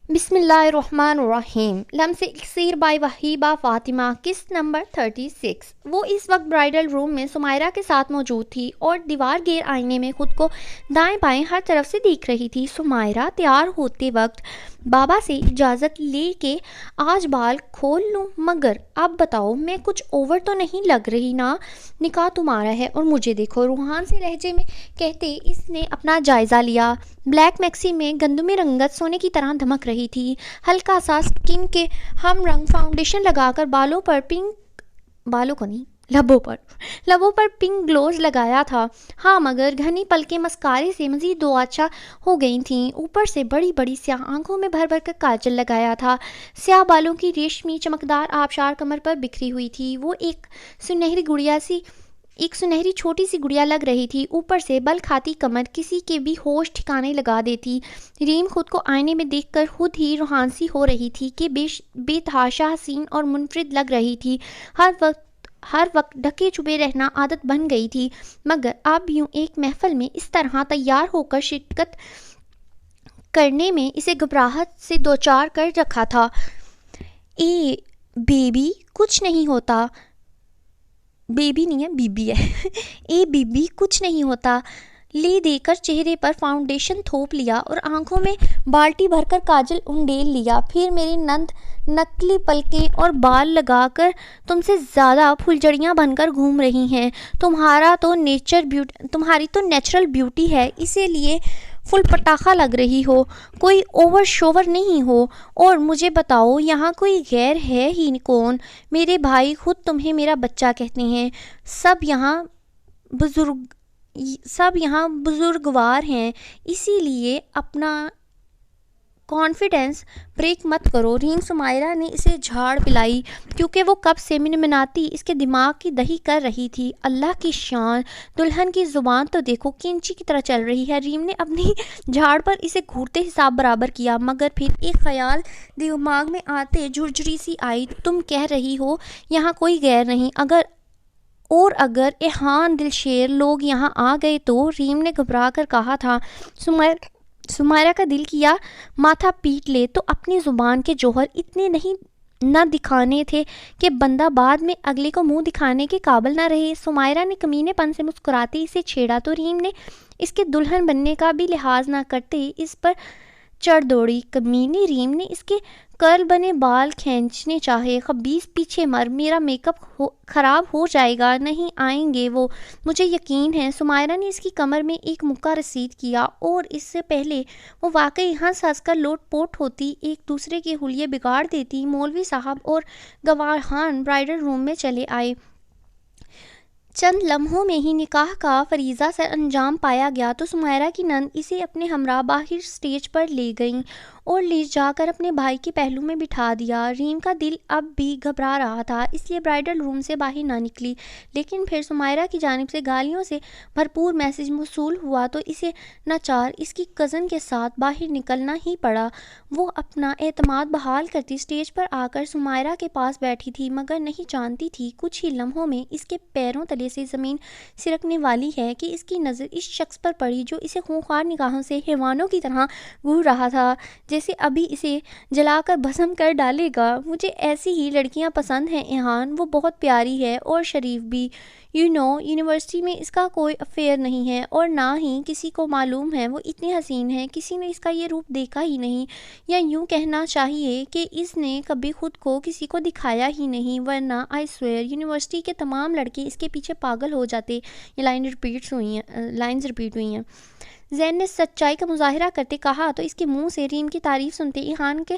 بسم اللہ الرحمن الرحیم. لمس اکسیر بائی وہیبہ فاطمہ. قسط نمبر 36. وہ اس وقت برائڈل روم میں سمیرہ کے ساتھ موجود تھی اور دیوار گیر آئینے میں خود کو دائیں بائیں ہر طرف سے دیکھ رہی تھی. سمیرہ تیار ہوتے وقت بابا سے اجازت لے کے آج بال کھول لوں، مگر اب بتاؤ میں کچھ اوور تو نہیں لگ رہی نا؟ نکاح تمہارا ہے اور مجھے دیکھو. روحان سے لہجے میں کہتے اس نے اپنا جائزہ لیا. بلیک میکسی میں گندمی رنگت سونے کی طرح دھمک رہی تھی. ہلکا سا سکن کے ہم رنگ فاؤنڈیشن لگا کر لبوں پر پنک گلوز لگایا تھا. ہاں، مگر گھنی پلکیں مسکارے سے مزید دو اچھا ہو گئی تھیں. اوپر سے بڑی بڑی سیاہ آنکھوں میں بھر بھر کر کاجل لگایا تھا. سیاہ بالوں کی ریشمی چمکدار آبشار کمر پر بکھری ہوئی تھی. وہ ایک سنہری چھوٹی سی گڑیا لگ رہی تھی. اوپر سے بل کھاتی کمر کسی کے بھی ہوش ٹھکانے لگا دیتی. ریم خود کو آئینے میں دیکھ کر خود ہی روحانسی ہو رہی تھی کہ بے تحاشا حسین اور منفرد لگ رہی تھی. ہر وقت ڈھکے چھپے رہنا عادت بن گئی تھی، مگر اب یوں ایک محفل میں اس طرح تیار ہو کر شرکت کرنے میں اسے گھبراہٹ سے دوچار کر رکھا تھا. اے بیبی کچھ نہیں ہوتا. بیبی نہیں ہے، بی بی ہے. اے بی بی کچھ نہیں ہوتا. لے دے کر چہرے پر فاؤنڈیشن تھوپ لیا اور آنکھوں میں بالٹی بھر کر کاجل انڈیل لیا. پھر میری نند نکلی پلکیں اور بال لگا کر تم سے زیادہ پھلجڑیاں بن کر گھوم رہی ہیں. تمہاری تو نیچرل بیوٹی ہے، اسی لیے فل پٹاخہ لگ رہی ہو، کوئی اوور شوور نہیں ہو. اور مجھے بتاؤ یہاں کوئی غیر ہے ہی کون؟ میرے بھائی خود تمہیں میرا بچہ کہتے ہیں. سب یہاں بزرگوار ہیں، اسی لیے اپنا کانفیڈنس بریک مت کرو. ریم سمیرہ نے اسے جھاڑ پلائی کیونکہ وہ کب سے منمناتی اس کے دماغ کی دہی کر رہی تھی. اللہ کی شان، دلہن کی زبان تو دیکھو، کینچی کی طرح چل رہی ہے. ریم نے اپنی جھاڑ پر اسے گھورتے حساب برابر کیا، مگر پھر ایک خیال دماغ میں آتے جھرجھری سی آئی. تم کہہ رہی ہو یہاں کوئی غیر نہیں، اگر ایہان دلشیر لوگ یہاں آ گئے تو؟ ریم نے گھبرا کر کہا تھا. سمیرہ کا دل کیا ماتھا پیٹ لے تو اپنی زبان کے جوہر اتنے نہ دکھانے تھے کہ بندہ بعد میں اگلے کو منہ دکھانے کے قابل نہ رہے. سمیرہ نے کمینے پن سے مسکراتے اسے چھیڑا تو ریم نے اس کے دلہن بننے کا بھی لحاظ نہ کرتے اس پر چڑھ دوڑی. کمینی ریم نے اس کے کرل بنے بال کھینچنے چاہے. خبیث پیچھے مر، میرا میک اپ خراب ہو جائے گا. نہیں آئیں گے وہ، مجھے یقین ہے. سمیرہ نے اس کی کمر میں ایک مکہ رسید کیا اور اس سے پہلے وہ واقعی ہنس ہنس کر لوٹ پوٹ ہوتی، ایک دوسرے کے حلیے بگاڑ دیتی. مولوی صاحب اور گواہان برائڈل روم میں چلے آئے. چند لمحوں میں ہی نکاح کا فریضہ سر انجام پایا گیا تو سمیرہ کی نند اسے اپنے ہمراہ باہر سٹیج پر لے گئیں اور لے جا کر اپنے بھائی کے پہلو میں بٹھا دیا. ریم کا دل اب بھی گھبرا رہا تھا، اس لیے برائڈل روم سے باہر نہ نکلی. لیکن پھر سمیرہ کی جانب سے گالیوں سے بھرپور میسج موصول ہوا تو اسے ناچار اس کی کزن کے ساتھ باہر نکلنا ہی پڑا. وہ اپنا اعتماد بحال کرتی اسٹیج پر آ کر سمیرہ کے پاس بیٹھی تھی، مگر نہیں جانتی تھی کچھ ہی لمحوں میں اس کے پیروں تلے سے زمین سرکنے والی ہے کہ اس کی نظر اس شخص پر پڑی جو اسے خونخوار نگاہوں سے حیوانوں کی طرح گھور رہا تھا، جیسے ابھی اسے جلا کر بھسم کر ڈالے گا. مجھے ایسی ہی لڑکیاں پسند ہیں ایہان، وہ بہت پیاری ہے اور شریف بھی. یونیورسٹی میں اس کا کوئی افیئر نہیں ہے اور نہ ہی کسی کو معلوم ہے. وہ اتنی حسین ہے، کسی نے اس کا یہ روپ دیکھا ہی نہیں، یا یوں کہنا چاہیے کہ اس نے کبھی خود کو کسی کو دکھایا ہی نہیں، ورنہ آئی سویئر یونیورسٹی کے تمام لڑکے اس کے پیچھے پاگل ہو جاتے. یہ لائنز ریپیٹ ہوئی ہیں. زین نے سچائی کا مظاہرہ کرتے کہا تو اس کے منہ سے ریم کی تعریف سنتے ایہان کے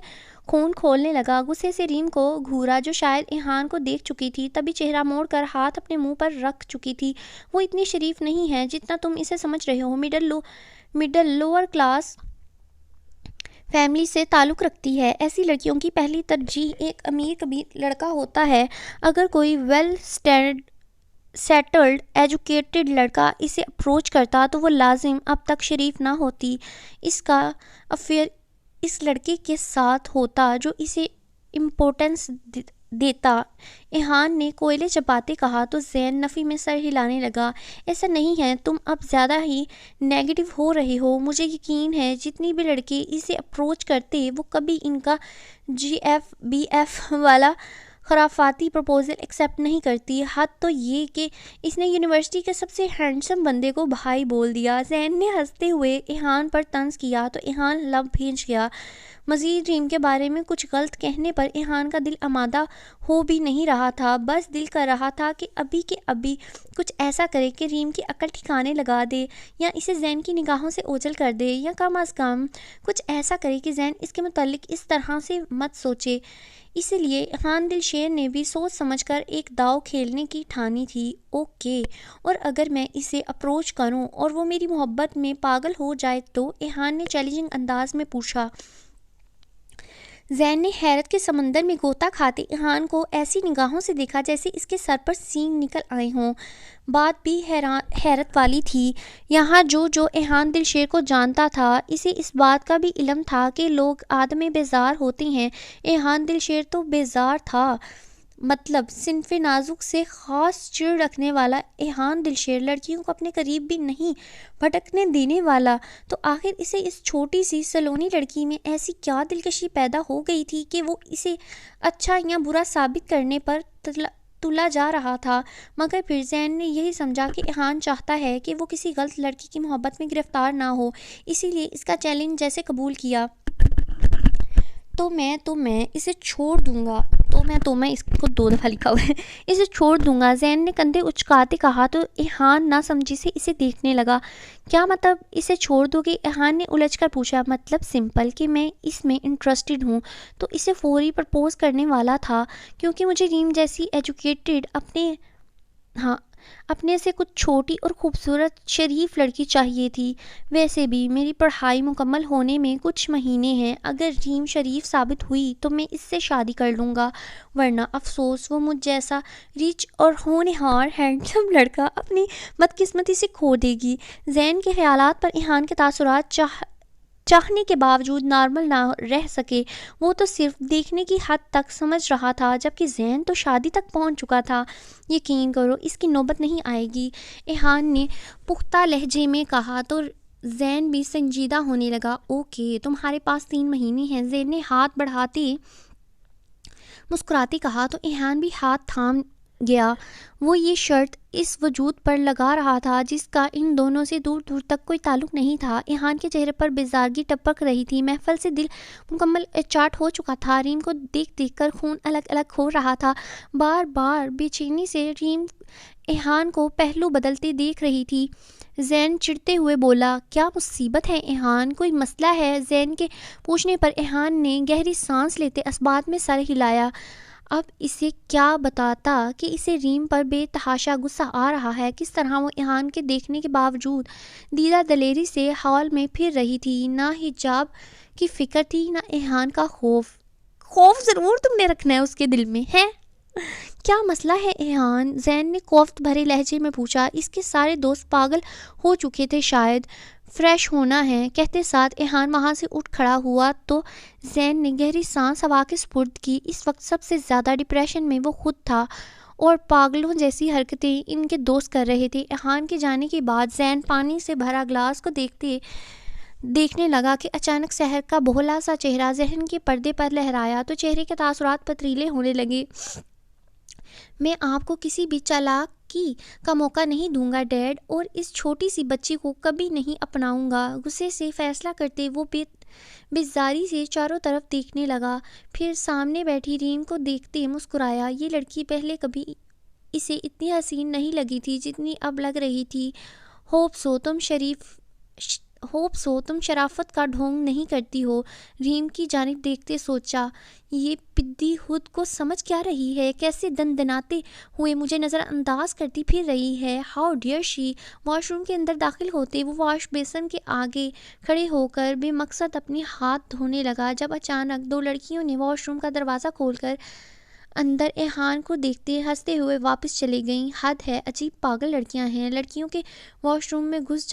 خون کھولنے لگا. غصے سے ریم کو گھورا جو شاید ایہان کو دیکھ چکی تھی، تبھی چہرہ موڑ کر ہاتھ اپنے منہ پر رکھ چکی تھی. وہ اتنی شریف نہیں ہے جتنا تم اسے سمجھ رہے ہو. مڈل لوور کلاس فیملی سے تعلق رکھتی ہے. ایسی لڑکیوں کی پہلی ترجیح ایک امیر کبیر لڑکا ہوتا ہے. اگر کوئی ویل سیٹلڈ ایجوکیٹڈ لڑکا اسے اپروچ کرتا تو وہ لازم اب تک شریف نہ ہوتی. اس کا افیئر اس لڑکے کے ساتھ ہوتا جو اسے امپورٹنس دیتا، ایحان نے کوئلے چباتے کہا تو زین نفی میں سر ہلانے لگا۔ ایسا نہیں ہے، تم اب زیادہ ہی نیگیٹو ہو رہے ہو۔ مجھے یقین ہے جتنی بھی لڑکے اسے اپروچ کرتے وہ کبھی ان کا GF BF والا خرافاتی پروپوزل ایکسیپٹ نہیں کرتی۔ حد تو یہ کہ اس نے یونیورسٹی کے سب سے ہینڈسم بندے کو بھائی بول دیا۔ زین نے ہنستے ہوئے ایحان پر طنز کیا تو ایحان لب بھیج گیا۔ مزید ریم کے بارے میں کچھ غلط کہنے پر ایحان کا دل آمادہ ہو بھی نہیں رہا تھا، بس دل کر رہا تھا کہ ابھی کے ابھی کچھ ایسا کرے کہ ریم کی عقل ٹھکانے لگا دے، یا اسے زین کی نگاہوں سے اوجھل کر دے، یا کم از کم کچھ ایسا کرے کہ زین اس کے متعلق اس طرح سے مت سوچے۔ اسی لیے ایحان دل شیر نے بھی سوچ سمجھ کر ایک داؤ کھیلنے کی ٹھانی تھی۔ اوکے، اور اگر میں اسے اپروچ کروں اور وہ میری محبت میں پاگل ہو جائے تو؟ ایحان نے چیلنجنگ انداز میں پوچھا۔ زین نے حیرت کے سمندر میں غوطہ کھاتے ایحان کو ایسی نگاہوں سے دیکھا جیسے اس کے سر پر سینگ نکل آئے ہوں۔ بات بھی حیرت والی تھی، یہاں جو ایحان دل شیر کو جانتا تھا اسے اس بات کا بھی علم تھا کہ لوگ آدمی بیزار ہوتے ہیں۔ ایحان دل شیر تو بیزار تھا، مطلب صنف نازک سے خاص چڑ رکھنے والا ایحان دل شیر، لڑکیوں کو اپنے قریب بھی نہیں بھٹکنے دینے والا۔ تو آخر اسے اس چھوٹی سی سلونی لڑکی میں ایسی کیا دلکشی پیدا ہو گئی تھی کہ وہ اسے اچھا یا برا ثابت کرنے پر تلا جا رہا تھا؟ مگر پھر زین نے یہی سمجھا کہ ایحان چاہتا ہے کہ وہ کسی غلط لڑکی کی محبت میں گرفتار نہ ہو، اسی لیے اس کا چیلنج جیسے قبول کیا۔ تو میں اسے چھوڑ دوں گا۔ میں اس کو 2 دفعہ لکھا ہوا ہے، اسے چھوڑ دوں گا، زین نے کندھے اچکاتے کہا تو ایحان نہ سمجھی سے اسے دیکھنے لگا۔ کیا مطلب اسے چھوڑ دو گے؟ ایحان نے الجھ کر پوچھا۔ مطلب سمپل کہ میں اس میں انٹرسٹڈ ہوں۔ تو اسے فوری پرپوز کرنے والا تھا، کیونکہ مجھے ریم جیسی ایجوکیٹڈ اپنے سے کچھ چھوٹی اور خوبصورت شریف لڑکی چاہیے تھی۔ ویسے بھی میری پڑھائی مکمل ہونے میں کچھ مہینے ہیں، اگر ریم شریف ثابت ہوئی تو میں اس سے شادی کر لوں گا، ورنہ افسوس وہ مجھ جیسا ریچ اور ہونہار ہینڈسم لڑکا اپنی بدقسمتی سے کھو دے گی۔ زین کے خیالات پر ایحان کے تاثرات چاہنے کے باوجود نارمل نہ رہ سکے۔ وہ تو صرف دیکھنے کی حد تک سمجھ رہا تھا، جبکہ زین تو شادی تک پہنچ چکا تھا۔ یقین کرو اس کی نوبت نہیں آئے گی، ایحان نے پختہ لہجے میں کہا تو زین بھی سنجیدہ ہونے لگا۔ اوکے، تمہارے پاس 3 مہینے ہیں، زین نے ہاتھ بڑھاتے مسکراتے کہا تو ایحان بھی ہاتھ تھام گیا۔ وہ یہ شرط اس وجود پر لگا رہا تھا جس کا ان دونوں سے دور دور تک کوئی تعلق نہیں تھا۔ ایحان کے چہرے پر بیزارگی ٹپک رہی تھی، محفل سے دل مکمل اچاٹ ہو چکا تھا۔ ریم کو دیکھ دیکھ کر خون الگ الگ ہو رہا تھا، بار بار بے چینی سے ریم ایحان کو پہلو بدلتے دیکھ رہی تھی۔ زین چڑھتے ہوئے بولا، کیا مصیبت ہے ایحان، کوئی مسئلہ ہے؟ زین کے پوچھنے پر ایحان نے گہری سانس لیتے اسبات میں سر ہلایا۔ اب اسے کیا بتاتا کہ اسے ریم پر بے تحاشا غصہ آ رہا ہے، کس طرح وہ ایحان کے دیکھنے کے باوجود دیدہ دلیری سے ہال میں پھر رہی تھی۔ نہ حجاب کی فکر تھی، نہ ایحان کا خوف ضرور تم نے رکھنا ہے اس کے دل میں ہے۔ کیا مسئلہ ہے ایحان؟ زین نے کوفت بھرے لہجے میں پوچھا۔ اس کے سارے دوست پاگل ہو چکے تھے شاید، فریش ہونا ہے، کہتے ساتھ ایحان وہاں سے اٹھ کھڑا ہوا تو زین نے گہری سانس ہوا کے سپرد کی۔ اس وقت سب سے زیادہ ڈپریشن میں وہ خود تھا، اور پاگلوں جیسی حرکتیں ان کے دوست کر رہے تھے۔ ایحان کے جانے کے بعد زین پانی سے بھرا گلاس کو دیکھنے لگا کہ اچانک سحر کا بھولا سا چہرہ ذہن کے پردے پر لہرایا تو چہرے کے تاثرات پتریلے ہونے لگے۔ میں آپ کو کسی بھی چالاکی کا موقع نہیں دوں گا ڈیڈ، اور اس چھوٹی سی بچی کو کبھی نہیں اپناؤں گا، غصے سے فیصلہ کرتے وہ بیزاری سے چاروں طرف دیکھنے لگا، پھر سامنے بیٹھی ریم کو دیکھتے مسکرایا۔ یہ لڑکی پہلے کبھی اسے اتنی حسین نہیں لگی تھی جتنی اب لگ رہی تھی۔ ہوپ سو تم شرافت کا ڈھونگ نہیں کرتی ہو، ریم کی جانب دیکھتے سوچا۔ یہ پدی خود کو سمجھ کیا رہی ہے، کیسے دندناتے ہوئے مجھے نظر انداز کرتی پھر رہی ہے، how dare she. Wash room کے اندر داخل ہوتے وہ واش بیسن کے آگے کھڑے ہو کر بے مقصد اپنے ہاتھ دھونے لگا جب اچانک 2 لڑکیوں نے واش روم کا دروازہ کھول کر اندر ایحان کو دیکھتے ہنستے ہوئے واپس چلے گئیں۔ حد ہے، عجیب پاگل لڑکیاں ہیں، لڑکوں کے واش روم میں گھس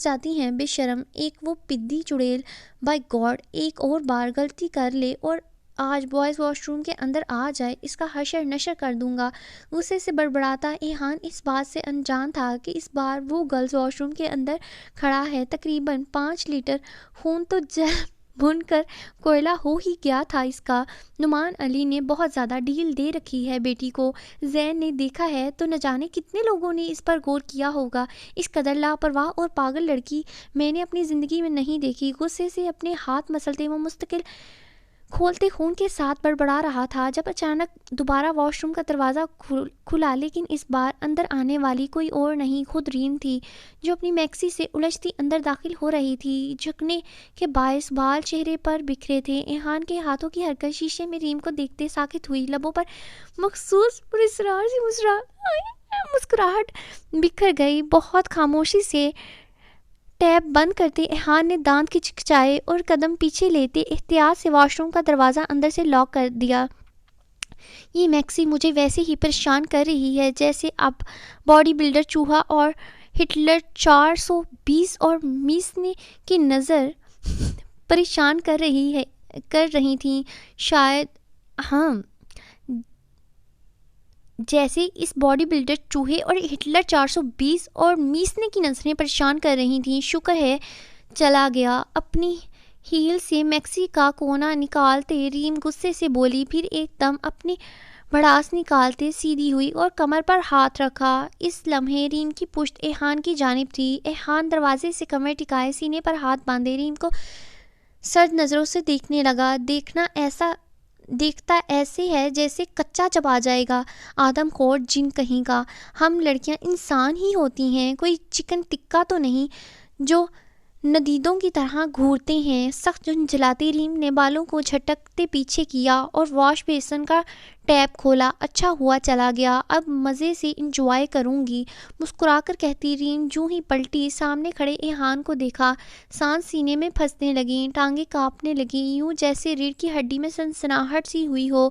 جاتی ہیں بے شرم۔ ایک وہ پدی چڑیل، بائی گاڈ، ایک اور بار غلطی کر لے اور آج بوائز واش روم کے اندر آ جائے اس کا حشر نشر کر دوں گا۔ غصے سے بڑبڑاتا ایہان اس بات سے انجان تھا کہ اس بار وہ گرلز واش روم کے اندر کھڑا ہے۔ تقریباً 5 لیٹر خون تو جل بھن کر کوئلہ ہو ہی گیا تھا اس کا۔ نعمان علی نے بہت زیادہ ڈھیل دے رکھی ہے بیٹی کو، زین نے دیکھا ہے تو نہ جانے کتنے لوگوں نے اس پر غور کیا ہوگا۔ اس قدر لاپرواہ اور پاگل لڑکی میں نے اپنی زندگی میں نہیں دیکھی۔ غصے سے اپنے ہاتھ مسلتے وہ مستقل کھولتے خون کے ساتھ بڑبڑا رہا تھا جب اچانک دوبارہ واش روم کا دروازہ کھلا، لیکن اس بار اندر آنے والی کوئی اور نہیں، خود ریم تھی جو اپنی میکسی سے الجھتی اندر داخل ہو رہی تھی۔ جھکنے کے باعث بال چہرے پر بکھرے تھے۔ ایہان کے ہاتھوں کی حرکت شیشے میں ریم کو دیکھتے ساکت ہوئی، لبوں پر مخصوص پراسرار سی مسکراہٹ بکھر گئی۔ بہت خاموشی سے ٹیپ بند کرتے ایہان نے دانت کھچکھچائے اور قدم پیچھے لیتے احتیاط سے واش روم کا دروازہ اندر سے لاک کر دیا۔ یہ میکسی مجھے ویسے ہی پریشان کر رہی ہے جیسے اب باڈی بلڈر چوہا اور ہٹلر 420 اور میسنے کی نظر پریشان کر رہی تھیں۔ شاید ہاں، جیسے اس باڈی بلڈر چوہے اور ہٹلر 420 اور میسنے کی نظریں پریشان کر رہی تھیں۔ شکر ہے چلا گیا۔ اپنی ہیل سے میکسی کا کونا نکالتے ریم غصے سے بولی، پھر ایک دم اپنی بھڑاس نکالتے سیدھی ہوئی اور کمر پر ہاتھ رکھا۔ اس لمحے ریم کی پشت ایہان کی جانب تھی۔ ایہان دروازے سے کمر ٹکائے سینے پر ہاتھ باندھے ریم کو سرد نظروں سے دیکھنے لگا۔ دیکھتا ایسے ہے جیسے کچا چبا جائے گا۔ آدم خور جن کہیں کا، ہم لڑکیاں انسان ہی ہوتی ہیں، کوئی چکن ٹکا تو نہیں جو ندیدوں کی طرح گھورتے ہیں۔ سخت جھنجھلاتی ریم نے بالوں کو جھٹکتے پیچھے کیا اور واش بیسن کا ٹیپ کھولا۔ اچھا ہوا چلا گیا، اب مزے سے انجوائے کروں گی، مسکرا کر کہتی ریم جو ہی پلٹی سامنے کھڑے ایہان کو دیکھا۔ سانس سینے میں پھنسنے لگیں، ٹانگیں کانپنے لگیں، یوں جیسے ریڑھ کی ہڈی میں سنسناہٹ سی ہوئی ہو۔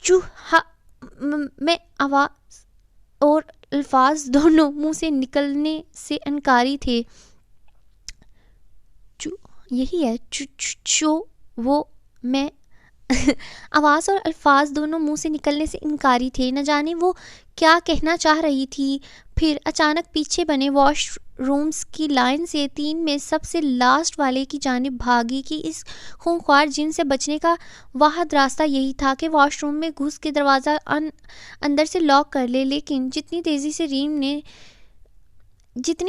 چوہا میں آواز اور الفاظ دونوں منہ سے نکلنے سے انکاری تھے۔ یہی ہے وہ میں آواز اور الفاظ دونوں منہ سے نکلنے سے انکاری تھے۔ نہ جانے وہ کیا کہنا چاہ رہی تھی۔ پھر اچانک پیچھے بنے واش رومز کی لائن سے 3 میں سب سے لاسٹ والے کی جانب بھاگی کہ اس خونخوار جن سے بچنے کا واحد راستہ یہی تھا کہ واش روم میں گھس کے دروازہ اندر سے لاک کر لے۔ لیکن جتنی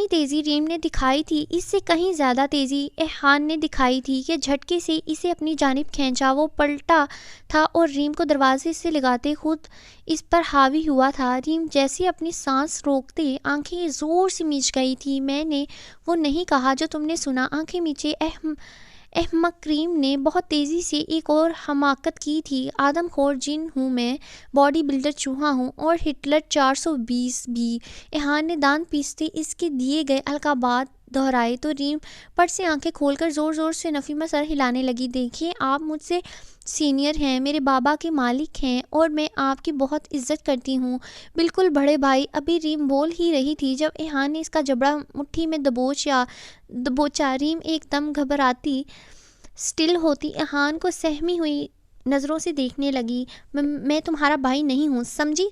تیزی ریم نے دکھائی تھی اس سے کہیں زیادہ تیزی ایہان نے دکھائی تھی کہ جھٹکے سے اسے اپنی جانب کھینچا۔ وہ پلٹا تھا اور ریم کو دروازے سے لگاتے خود اس پر حاوی ہوا تھا۔ ریم جیسے اپنی سانس روکتے آنکھیں زور سے میچ گئی تھی۔ میں نے وہ نہیں کہا جو تم نے سنا۔ آنکھیں میچے احمق ریم نے بہت تیزی سے ایک اور حماقت کی تھی۔ آدم خور جن ہوں میں، باڈی بلڈر چوہا ہوں اور ہٹلر 420 بھی۔ ایہان نے دانت پیستے اس کے دیے گئے القابات دہرائے تو ریم پٹ سے آنکھیں کھول کر زور زور سے نفی میں سر ہلانے لگی۔ دیکھیے، آپ مجھ سے سینئر ہیں، میرے بابا کے مالک ہیں اور میں آپ کی بہت عزت کرتی ہوں، بالکل بڑے بھائی۔ ابھی ریم بول ہی رہی تھی جب ایہان نے اس کا جبڑا مٹھی میں دبوچا۔ ریم ایک دم گھبراتی سٹل ہوتی ایہان کو سہمی ہوئی نظروں سے دیکھنے لگی۔ میں تمہارا بھائی نہیں ہوں، سمجھی؟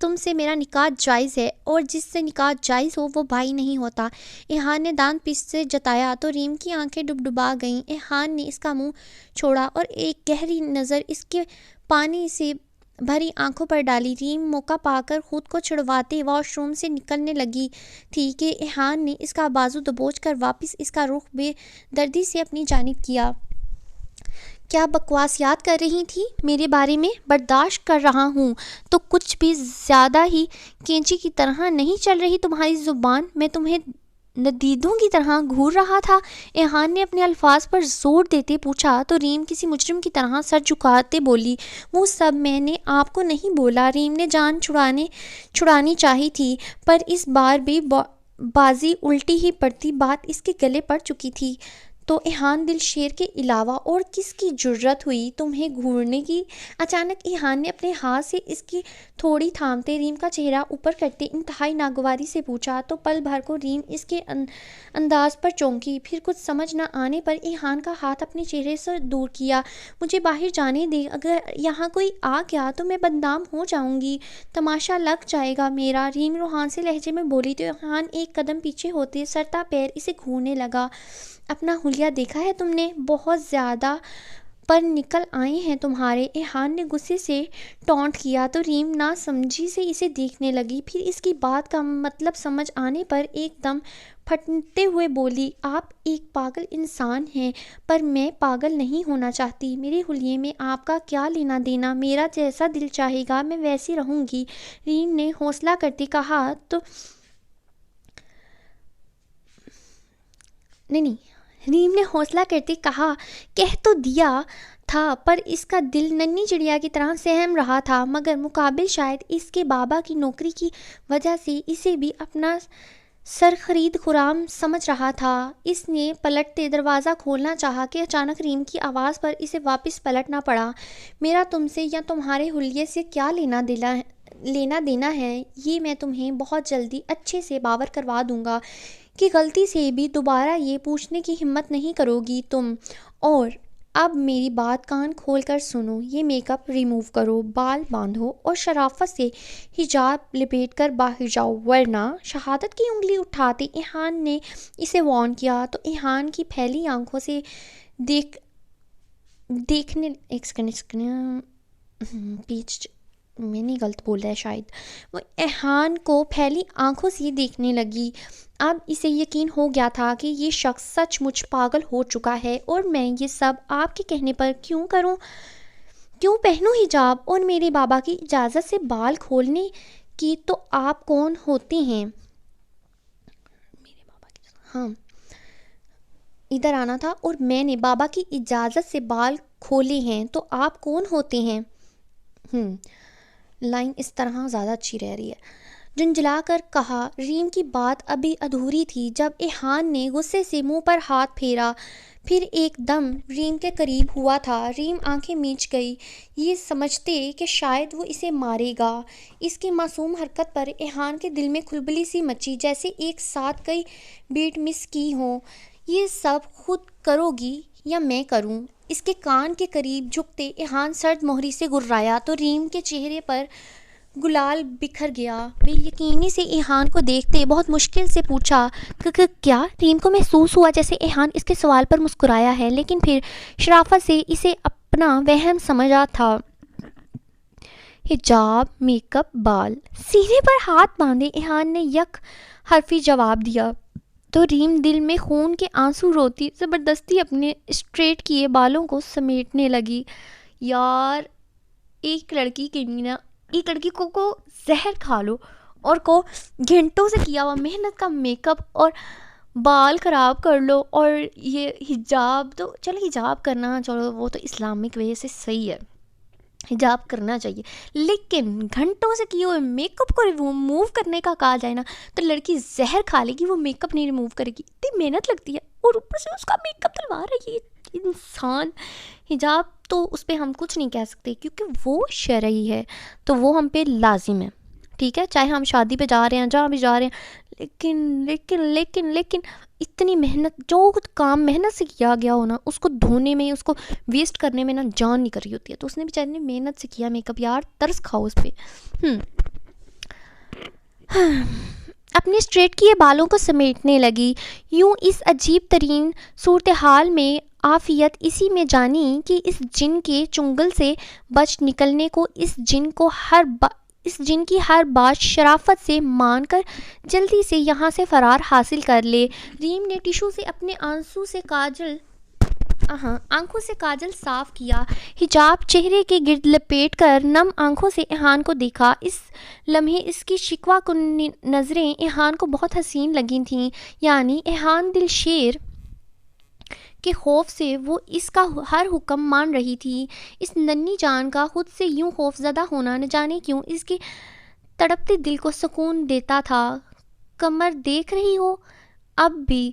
تم سے میرا نکاح جائز ہے اور جس سے نکاح جائز ہو وہ بھائی نہیں ہوتا۔ ایہان نے دانت پیس سے جتایا تو ریم کی آنکھیں ڈبڈبا گئیں۔ ایہان نے اس کا منہ چھوڑا اور ایک گہری نظر اس کے پانی سے بھری آنکھوں پر ڈالی۔ ریم موقع پا کر خود کو چھڑواتے واش روم سے نکلنے لگی تھی کہ ایہان نے اس کا بازو دبوچ کر واپس اس کا رخ بے دردی سے اپنی جانب کیا۔ کیا بکواسیات کر رہی تھی میرے بارے میں؟ برداشت کر رہا ہوں تو کچھ بھی زیادہ ہی کینچی کی طرح نہیں چل رہی تمہاری زبان؟ میں تمہیں ندیدوں کی طرح گھور رہا تھا؟ ایہان نے اپنے الفاظ پر زور دیتے پوچھا تو ریم کسی مجرم کی طرح سر جھکاتے بولی، وہ سب میں نے آپ کو نہیں بولا۔ ریم نے جان چھڑانی چاہی تھی پر اس بار بھی بازی الٹی ہی پڑتی، بات اس کے گلے پڑ چکی تھی۔ تو ایحان دل شیر کے علاوہ اور کس کی جرت ہوئی تمہیں گھورنے کی؟ اچانک ایحان نے اپنے ہاتھ سے اس کی تھوڑی تھامتے ریم کا چہرہ اوپر کرتے انتہائی ناگواری سے پوچھا، تو پل بھر کو ریم اس کے انداز پر چونکی، پھر کچھ سمجھ نہ آنے پر ایحان کا ہاتھ اپنے چہرے سے دور کیا۔ مجھے باہر جانے دے، اگر یہاں کوئی آ گیا تو میں بدنام ہو جاؤں گی، تماشا لگ جائے گا میرا، ریم روحان سے لہجے میں بولی، تو ایحان ایک قدم پیچھے ہوتے سرتا پیر اسے گھورنے لگا۔ اپنا حلیہ دیکھا ہے تم نے؟ بہت زیادہ پر نکل آئے ہیں تمہارے، ایحان نے غصے سے ٹونٹ کیا، تو ریم نہ سمجھی سے اسے دیکھنے لگی، پھر اس کی بات کا مطلب سمجھ آنے پر ایک دم پھٹتے ہوئے بولی، آپ ایک پاگل انسان ہیں، پر میں پاگل نہیں ہونا چاہتی، میرے حلیے میں آپ کا کیا لینا دینا، میرا جیسا دل چاہے گا میں ویسی رہوں گی۔ ریم نے حوصلہ کرتے کہا، تو ریم نے حوصلہ کرتے کہا، کہہ تو دیا تھا، پر اس کا دل ننھی چڑیا کی طرح سہم رہا تھا، مگر مقابل شاید اس کے بابا کی نوکری کی وجہ سے اسے بھی اپنا سر خرید خرام سمجھ رہا تھا۔ اس نے پلٹتے دروازہ کھولنا چاہا کہ اچانک ریم کی آواز پر اسے واپس پلٹنا پڑا۔ میرا تم سے یا تمہارے حلیے سے کیا لینا دینا ہے، یہ میں تمہیں بہت جلدی اچھے سے باور کروا دوں گا کہ غلطی سے بھی دوبارہ یہ پوچھنے کی ہمت نہیں کرو گی تم۔ اور اب میری بات کان کھول کر سنو، یہ میک اپ ریموو کرو، بال باندھو اور شرافت سے حجاب لپیٹ کر باہر جاؤ، ورنہ شہادت کی انگلی اٹھاتے ایحان نے اسے وارن کیا، تو ایحان کی پھیلی آنکھوں سے دیکھنے میں نے غلط بولا ہے شاید، وہ ایحان کو پھیلی آنکھوں سے دیکھنے لگی۔ اب اسے یقین ہو گیا تھا کہ یہ شخص سچ مچ پاگل ہو چکا ہے، اور میں یہ سب آپ کے کہنے پر کیوں کروں، کیوں پہنوں حجاب، اور میرے بابا کی اجازت سے بال کھولنے کی، تو آپ کون ہوتے ہیں؟ ہاں ادھر آنا تھا، اور میں نے بابا کی اجازت سے بال کھولے ہیں، تو آپ کون ہوتے ہیں؟ لائن اس طرح زیادہ اچھی رہ رہی ہے۔ جھنجھلا کر کہا۔ ریم کی بات ابھی ادھوری تھی جب ایحان نے غصے سے منہ پر ہاتھ پھیرا، پھر ایک دم ریم کے قریب ہوا تھا۔ ریم آنکھیں میچ گئی، یہ سمجھتے کہ شاید وہ اسے مارے گا۔ اس کی معصوم حرکت پر ایحان کے دل میں کھلبلی سی مچی، جیسے ایک ساتھ کئی بیٹ مس کی ہوں۔ یہ سب خود کرو گی یا میں کروں؟ اس کے کان کے قریب جھکتے ایحان سرد مہری سے گررایا، تو ریم کے چہرے پر گلال بکھر گیا۔ بے یقینی سے ایحان کو دیکھتے بہت مشکل سے پوچھا، کیا؟ ریم کو محسوس ہوا جیسے ایحان اس کے سوال پر مسکرایا ہے، لیکن پھر شرافت سے اسے اپنا وہم سمجھا تھا۔ حجاب، میک اپ، بال، سینے پر ہاتھ باندھے ایحان نے یک حرفی جواب دیا، تو ریم دل میں خون کے آنسو روتی زبردستی اپنے اسٹریٹ کیے بالوں کو سمیٹنے لگی۔ یار ایک لڑکی کو زہر کھا لو اور کو گھنٹوں سے کیا ہوا محنت کا میک اپ اور بال خراب کر لو، اور یہ حجاب تو چلو حجاب کرنا، چلو وہ تو اسلامک وجہ سے صحیح ہے، حجاب کرنا چاہیے، لیکن گھنٹوں سے کیے ہوئے میک اپ کو ریموو کرنے کا کہا جائے نا تو لڑکی زہر کھا لے گی، وہ میک اپ نہیں ریموو کرے گی، اتنی محنت لگتی ہے، اور اوپر سے اس کا میک اپ دلوا رہی ہے انسان۔ حجاب تو اس پہ ہم کچھ نہیں کہہ سکتے کیونکہ وہ شرعی ہے، تو وہ ہم پہ لازم ہے، ٹھیک ہے، چاہے ہم شادی پہ جا رہے ہیں، جہاں بھی جا رہے ہیں، لیکن اتنی محنت، جو کام محنت سے کیا گیا ہو نا، اس کو دھونے میں، اس کو ویسٹ کرنے میں نا جان نہیں کر رہی ہوتی ہے، تو اس نے بیچارے نے محنت سے کیا میک اپ، یار ترس کھاؤ اس پہ۔ اپنے اسٹریٹ کیے بالوں کو سمیٹنے لگی، یوں اس عجیب ترین صورتحال میں عافیت اسی میں جانی کہ اس جن کے چنگل سے بچ نکلنے کو، اس جن کی ہر بات شرافت سے مان کر جلدی سے یہاں سے فرار حاصل کر لے۔ ریم نے ٹیشو سے اپنے آنکھوں سے کاجل صاف کیا، حجاب چہرے کے گرد لپیٹ کر نم آنکھوں سے ایحان کو دیکھا۔ اس لمحے اس کی شکوہ کن نظریں ایحان کو بہت حسین لگی تھیں، یعنی ایحان دل شیر کے خوف سے وہ اس کا ہر حکم مان رہی تھی۔ اس ننھی جان کا خود سے یوں خوف زدہ ہونا نہ جانے کیوں اس کے تڑپتے دل کو سکون دیتا تھا۔ کمر دیکھ رہی ہو اب بھی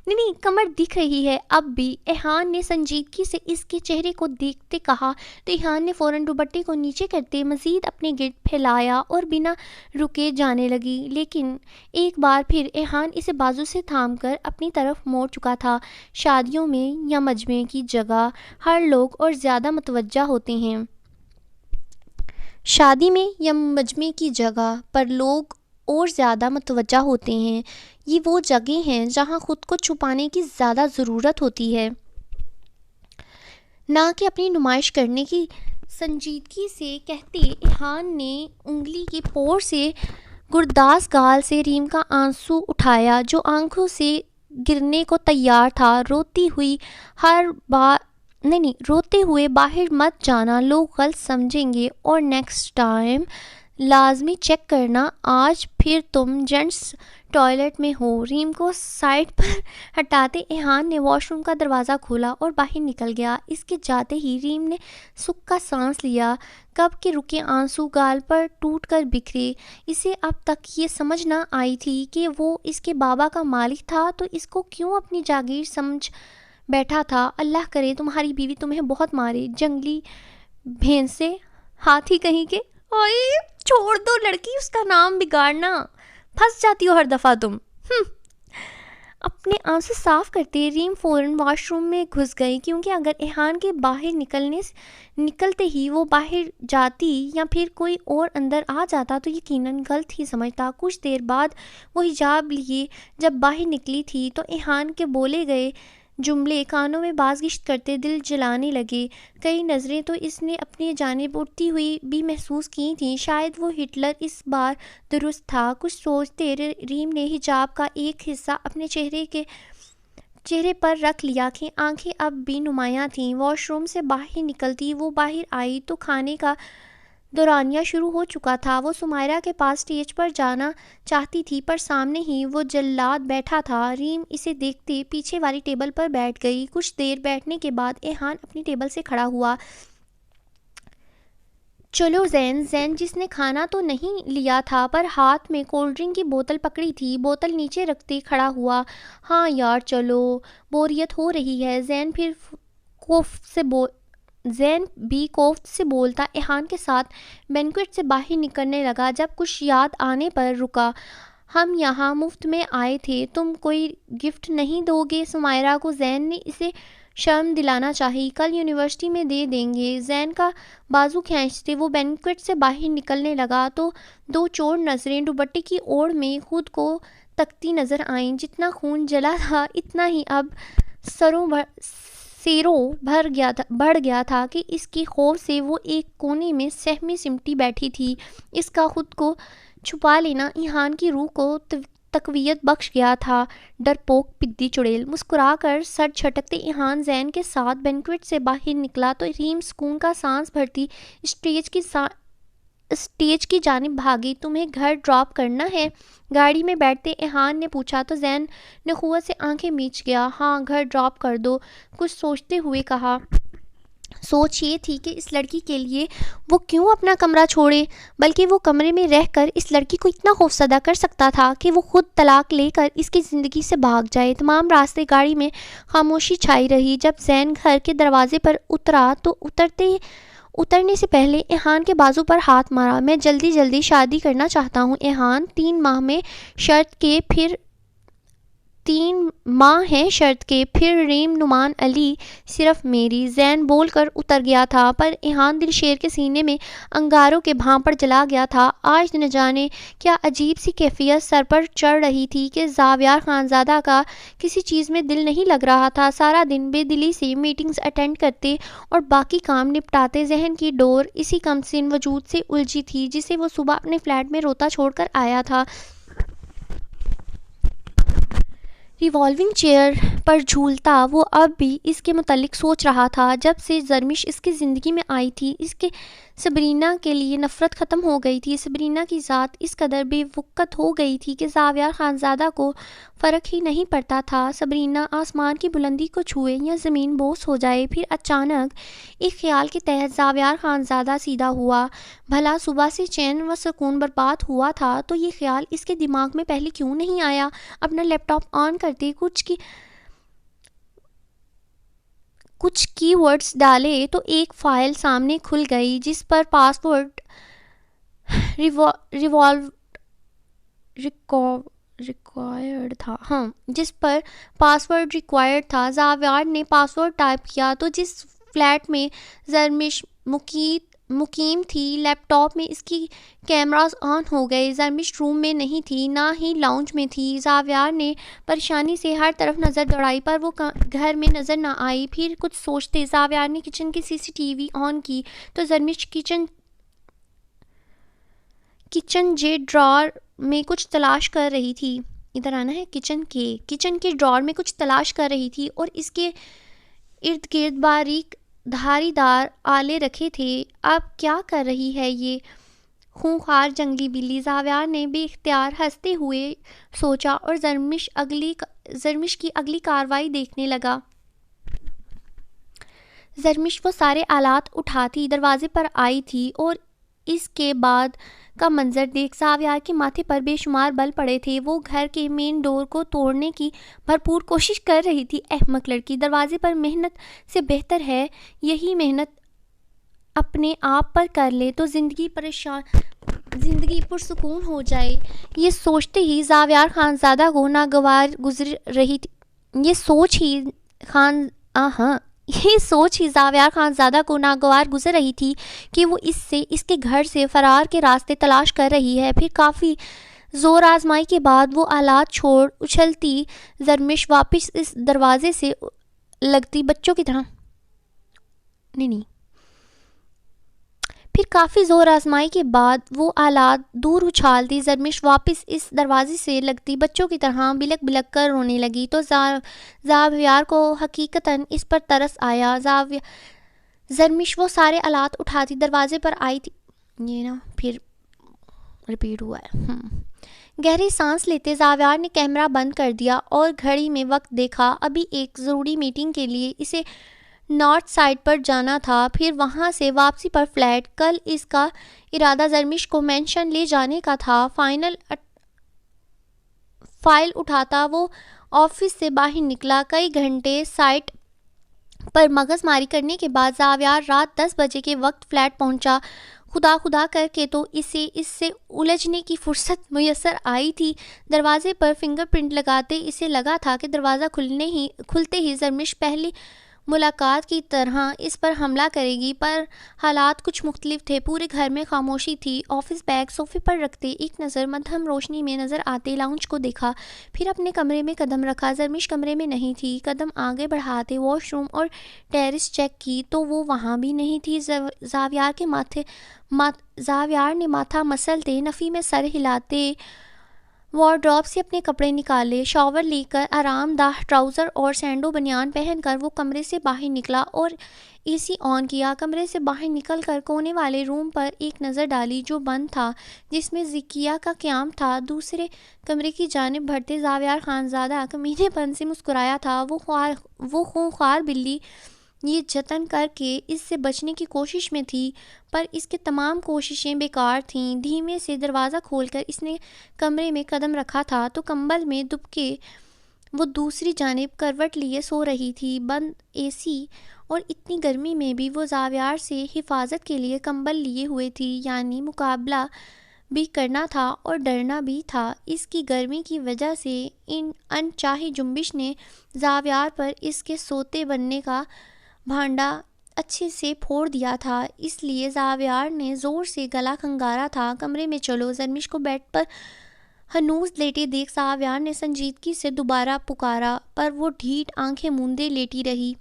نہیں کمر دکھ رہی ہے اب بھی، ایحان نے سنجیدگی سے اس کے چہرے کو دیکھتے کہا تو ایحان نے فوراً دوپٹے کو نیچے کرتے مزید اپنے گرد پھیلایا اور بنا رکے جانے لگی، لیکن ایک بار پھر ایحان اسے بازو سے تھام کر اپنی طرف موڑ چکا تھا۔ شادیوں میں یا مجمع کی جگہ ہر لوگ اور زیادہ متوجہ ہوتے ہیں۔ شادی میں یا مجمع کی جگہ پر لوگ اور زیادہ متوجہ ہوتے ہیں، یہ وہ جگہیں ہیں جہاں خود کو چھپانے کی زیادہ ضرورت ہوتی ہے، نہ کہ اپنی نمائش کرنے کی، سنجیدگی سے کہتے ایحان نے انگلی کی پور سے گرداز گال سے ریم کا آنسو اٹھایا جو آنکھوں سے گرنے کو تیار تھا۔ روتے ہوئے باہر مت جانا، لوگ غلط سمجھیں گے، اور نیکسٹ ٹائم لازمی چیک کرنا آج پھر تم جینٹس ٹوائلٹ میں ہو۔ ریم کو سائڈ پر ہٹاتے ایحان نے واش روم کا دروازہ کھولا اور باہر نکل گیا۔ اس کے جاتے ہی ریم نے سکھ کا سانس لیا، کب کے رکے آنسو گال پر ٹوٹ کر بکھرے۔ اسے اب تک یہ سمجھ نہ آئی تھی کہ وہ اس کے بابا کا مالک تھا تو اس کو کیوں اپنی جاگیر سمجھ بیٹھا تھا۔ اللہ کرے تمہاری بیوی تمہیں بہت مارے، جنگلی بھینسے، ہاتھی کہیں کے۔ اوئے چھوڑ دو لڑکی، اس کا نام بگاڑنا، پھنس جاتی ہو ہر دفعہ تم۔ اپنے آنسو صاف کرتے ریم فوراً واش روم میں گھس گئی، کیونکہ اگر ایحان کے باہر نکلتے ہی وہ باہر جاتی یا پھر کوئی اور اندر آ جاتا تو یقیناً غلط ہی سمجھتا۔ کچھ دیر بعد وہ حجاب لیے جب باہر نکلی تھی تو ایحان کے بولے گئے جملے کانوں میں باز گشت کرتے دل جلانے لگے۔ کئی نظریں تو اس نے اپنی جانب اٹھتی ہوئی بھی محسوس کی تھیں، شاید وہ ہٹلر اس بار درست تھا۔ کچھ سوچتے ریم نے حجاب کا ایک حصہ اپنے چہرے پر رکھ لیا کہ آنکھیں اب بھی نمایاں تھیں۔ واش روم سے باہر نکلتی وہ باہر آئی تو کھانے کا دورانیہ شروع ہو چکا تھا۔ وہ سمیرہ کے پاس اسٹیج پر جانا چاہتی تھی پر سامنے ہی وہ جلاد بیٹھا تھا۔ ریم اسے دیکھتے پیچھے والی ٹیبل پر بیٹھ گئی۔ کچھ دیر بیٹھنے کے بعد ایحان اپنی ٹیبل سے کھڑا ہوا۔ چلو زین جس نے کھانا تو نہیں لیا تھا پر ہاتھ میں کولڈ ڈرنک کی بوتل پکڑی تھی، بوتل نیچے رکھتے کھڑا ہوا۔ ہاں یار چلو، بوریت ہو رہی ہے۔ زین بھی کوفت سے بولتا ایحان کے ساتھ بینکویٹ سے باہر نکلنے لگا۔ جب کچھ یاد آنے پر رکا، ہم یہاں مفت میں آئے تھے، تم کوئی گفٹ نہیں دو گے سمیرہ کو؟ زین نے اسے شرم دلانا چاہی۔ کل یونیورسٹی میں دے دیں گے۔ زین کا بازو کھینچتے وہ بینکویٹ سے باہر نکلنے لگا تو دو چور نظریں دوپٹے کی اوڑ میں خود کو تکتی نظر آئیں۔ جتنا خون جلا تھا اتنا ہی اب سیروں بڑھ گیا تھا کہ اس کے خوف سے وہ ایک کونے میں سہمی سمٹی بیٹھی تھی۔ اس کا خود کو چھپا لینا ایحان کی روح کو تقویت بخش گیا تھا۔ ڈرپوک پدی چڑیل، مسکرا کر سر جھٹکتے ایحان زین کے ساتھ بینکویٹ سے باہر نکلا تو ریم سکون کا سانس بھرتی اسٹیج کی جانب بھاگی۔ تمہیں گھر ڈراپ کرنا ہے؟ گاڑی میں بیٹھتے ایحان نے پوچھا تو زین نے قوت سے آنکھیں میچ گیا۔ ہاں گھر ڈراپ کر دو، کچھ سوچتے ہوئے کہا۔ سوچ یہ تھی کہ اس لڑکی کے لیے وہ کیوں اپنا کمرہ چھوڑے، بلکہ وہ کمرے میں رہ کر اس لڑکی کو اتنا خوفزدہ کر سکتا تھا کہ وہ خود طلاق لے کر اس کی زندگی سے بھاگ جائے۔ تمام راستے گاڑی میں خاموشی چھائی رہی۔ جب زین گھر کے دروازے پر اترا تو اترنے سے پہلے ایحان کے بازو پر ہاتھ مارا۔ میں جلدی شادی کرنا چاہتا ہوں ایحان، 3 ماہ میں شرط کے پھر ریم نعمان علی صرف میری۔ زین بول کر اتر گیا تھا پر ایحان دل شیر کے سینے میں انگاروں کے بھاں پر جلا گیا تھا۔ آج نہ جانے کیا عجیب سی کیفیت سر پر چڑھ رہی تھی کہ زاویار خانزادہ کا کسی چیز میں دل نہیں لگ رہا تھا۔ سارا دن بے دلی سے میٹنگز اٹینڈ کرتے اور باقی کام نپٹاتے ذہن کی ڈور اسی کم سن وجود سے الجھی تھی جسے وہ صبح اپنے فلیٹ میں روتا چھوڑ کر آیا تھا۔ ریوالونگ چیئر پر جھولتا وہ اب بھی اس کے متعلق سوچ رہا تھا۔ جب سے زرمش اس کی زندگی میں آئی تھی اس کے سبرینا کے لیے نفرت ختم ہو گئی تھی۔ سبرینا کی ذات اس قدر بے وقت ہو گئی تھی کہ زاویار خانزادہ کو فرق ہی نہیں پڑتا تھا، سبرینا آسمان کی بلندی کو چھوئے یا زمین بوس ہو جائے۔ پھر اچانک ایک خیال کے تحت زاویار خانزادہ سیدھا ہوا۔ بھلا صبح سے چین و سکون برباد ہوا تھا تو یہ خیال اس کے دماغ میں پہلے کیوں نہیں آیا؟ اپنا لیپ ٹاپ آن کرتے کچھ کی ورڈز ڈالے تو ایک فائل سامنے کھل گئی جس پر پاسورڈ ریکوائرڈ تھا ریکوائرڈ تھا. زاویار نے پاسورڈ ٹائپ کیا تو جس فلیٹ میں زرمش مقیم تھی لیپ ٹاپ میں اس کی کیمراز آن ہو گئے. زرمش روم میں نہیں تھی، نہ ہی لاؤنج میں تھی. زاویار نے پریشانی سے ہر طرف نظر دوڑائی پر وہ گھر میں نظر نہ آئی. پھر کچھ سوچتے زاویار نے کچن کی CCTV آن کی تو زرمش کچن جے ڈرار میں کچھ تلاش کر رہی تھی. ادھر آنا ہے. کچن کے ڈرار میں کچھ تلاش کر رہی تھی اور اس کے ارد گرد باریک دھاری دار آلے رکھے تھے. اب کیا کر رہی ہے یہ خونخوار جنگلی بلی؟ زاویار نے بے اختیار ہنستے ہوئے سوچا اور زرمش کی اگلی کارروائی دیکھنے لگا. زرمش وہ سارے آلات اٹھاتی دروازے پر آئی تھی اور اس کے بعد کا منظر دیکھ زاویار کے ماتھے پر بے شمار بل پڑے تھے. وہ گھر کے مین ڈور کو توڑنے کی بھرپور کوشش کر رہی تھی. احمق لڑکی، دروازے پر محنت سے بہتر ہے یہی محنت اپنے آپ پر کر لے تو زندگی پرسکون ہو جائے. یہ سوچتے ہی زاویار خانزادہ کو ناگوار گزر رہی تھی. یہ سوچ ہی زاویار خانزادہ کو ناگوار گزر رہی تھی کہ وہ اس کے گھر سے فرار کے راستے تلاش کر رہی ہے. پھر کافی زور آزمائی کے بعد وہ آلات چھوڑ اچھلتی زرمش واپس اس دروازے سے لگتی بچوں کی طرح پھر کافی زور آزمائی کے بعد وہ آلات دور اچھالتی زرمش واپس اس دروازے سے لگتی بچوں کی طرح بلک بلک کر رونے لگی تو زاویار کو حقیقتاً اس پر ترس آیا. زرمش وہ سارے آلات اٹھاتی دروازے پر آئی تھی. یہ پھر ریپیٹ ہوا ہے. گہری سانس لیتے زاویار نے کیمرہ بند کر دیا اور گھڑی میں وقت دیکھا. ابھی ایک ضروری میٹنگ کے لیے اسے نارتھ سائڈ پر جانا تھا، پھر وہاں سے واپسی پر فلیٹ. کل اس کا ارادہ زرمش کو مینشن لے جانے کا تھا. فائل اٹھاتا وہ آفس سے باہر نکلا. کئی گھنٹے سائٹ پر مغز ماری کرنے کے بعد زاویار رات 10 بجے کے وقت فلیٹ پہنچا. خدا کر کے تو اسے اس سے الجھنے کی فرصت میسر آئی تھی. دروازے پر فنگر پرنٹ لگاتے اسے لگا تھا کہ دروازہ کھلتے ہی زرمش پہلی ملاقات کی طرح اس پر حملہ کرے گی، پر حالات کچھ مختلف تھے. پورے گھر میں خاموشی تھی. آفس بیگ صوفے پر رکھتے ایک نظر مدھم روشنی میں نظر آتے لاؤنج کو دیکھا، پھر اپنے کمرے میں قدم رکھا. زرمش کمرے میں نہیں تھی. قدم آگے بڑھاتے واش روم اور ٹیرس چیک کی تو وہ وہاں بھی نہیں تھی. زاویار نے ماتھا مسلتے نفی میں سر ہلاتے وارڈروب سے اپنے کپڑے نکالے. شاور لے کر آرام دہ ٹراؤزر اور سینڈو بنیان پہن کر وہ کمرے سے باہر نکلا اور AC آن کیا. کمرے سے باہر نکل کر کونے والے روم پر ایک نظر ڈالی جو بند تھا، جس میں زکیہ کا قیام تھا. دوسرے کمرے کی جانب بڑھتے زاویار خانزادہ کمینے پن سے مسکرایا تھا. وہ خونخوار بلی یہ جتن کر کے اس سے بچنے کی کوشش میں تھی، پر اس کے تمام کوششیں بیکار تھیں. دھیمے سے دروازہ کھول کر اس نے کمرے میں قدم رکھا تھا تو کمبل میں دب کے وہ دوسری جانب کروٹ لیے سو رہی تھی. بند AC اور اتنی گرمی میں بھی وہ زاویار سے حفاظت کے لیے کمبل لیے ہوئے تھی، یعنی مقابلہ بھی کرنا تھا اور ڈرنا بھی تھا. اس کی گرمی کی وجہ سے انچاہی جنبش نے زاویار پر اس کے سوتے بننے کا بھانڈا اچھے سے پھوڑ دیا تھا، اس لیے زاویار نے زور سے گلا کھنگارا تھا. کمرے میں چلو. زرمش کو بیڈ پر ہنوز لیٹے دیکھ زاویار نے سنجیدگی سے دوبارہ پکارا، پر وہ ڈھیٹ آنکھیں موندے لیٹی رہی.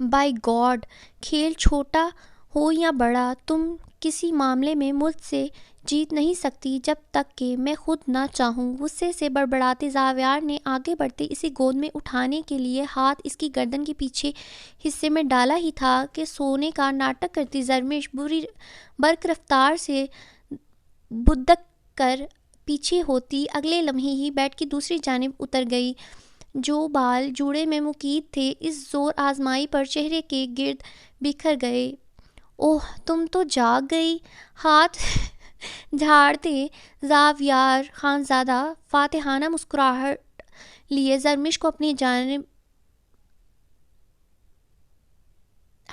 بائی گاڈ، کھیل چھوٹا ہو یا بڑا، تم کسی معاملے میں مجھ سے جیت نہیں سکتی جب تک کہ میں خود نہ چاہوں. غصے سے بڑبڑاتے زاویار نے آگے بڑھتے اسے گود میں اٹھانے کے لیے ہاتھ اس کی گردن کے پیچھے حصے میں ڈالا ہی تھا کہ سونے کا ناٹک کرتی زرمش برق رفتار سے بدک کر پیچھے ہوتی اگلے لمحے ہی بیڈ کی دوسری جانب اتر گئی. جو بال جوڑے میں مقید تھے اس زور آزمائی پر چہرے کے گرد بکھر گئے. اوہ، تم تو جاگ گئی. ہاتھ جھاڑتے زاویار خانزادہ فاتحانہ مسکراہٹ لیے زرمش کو اپنی جانب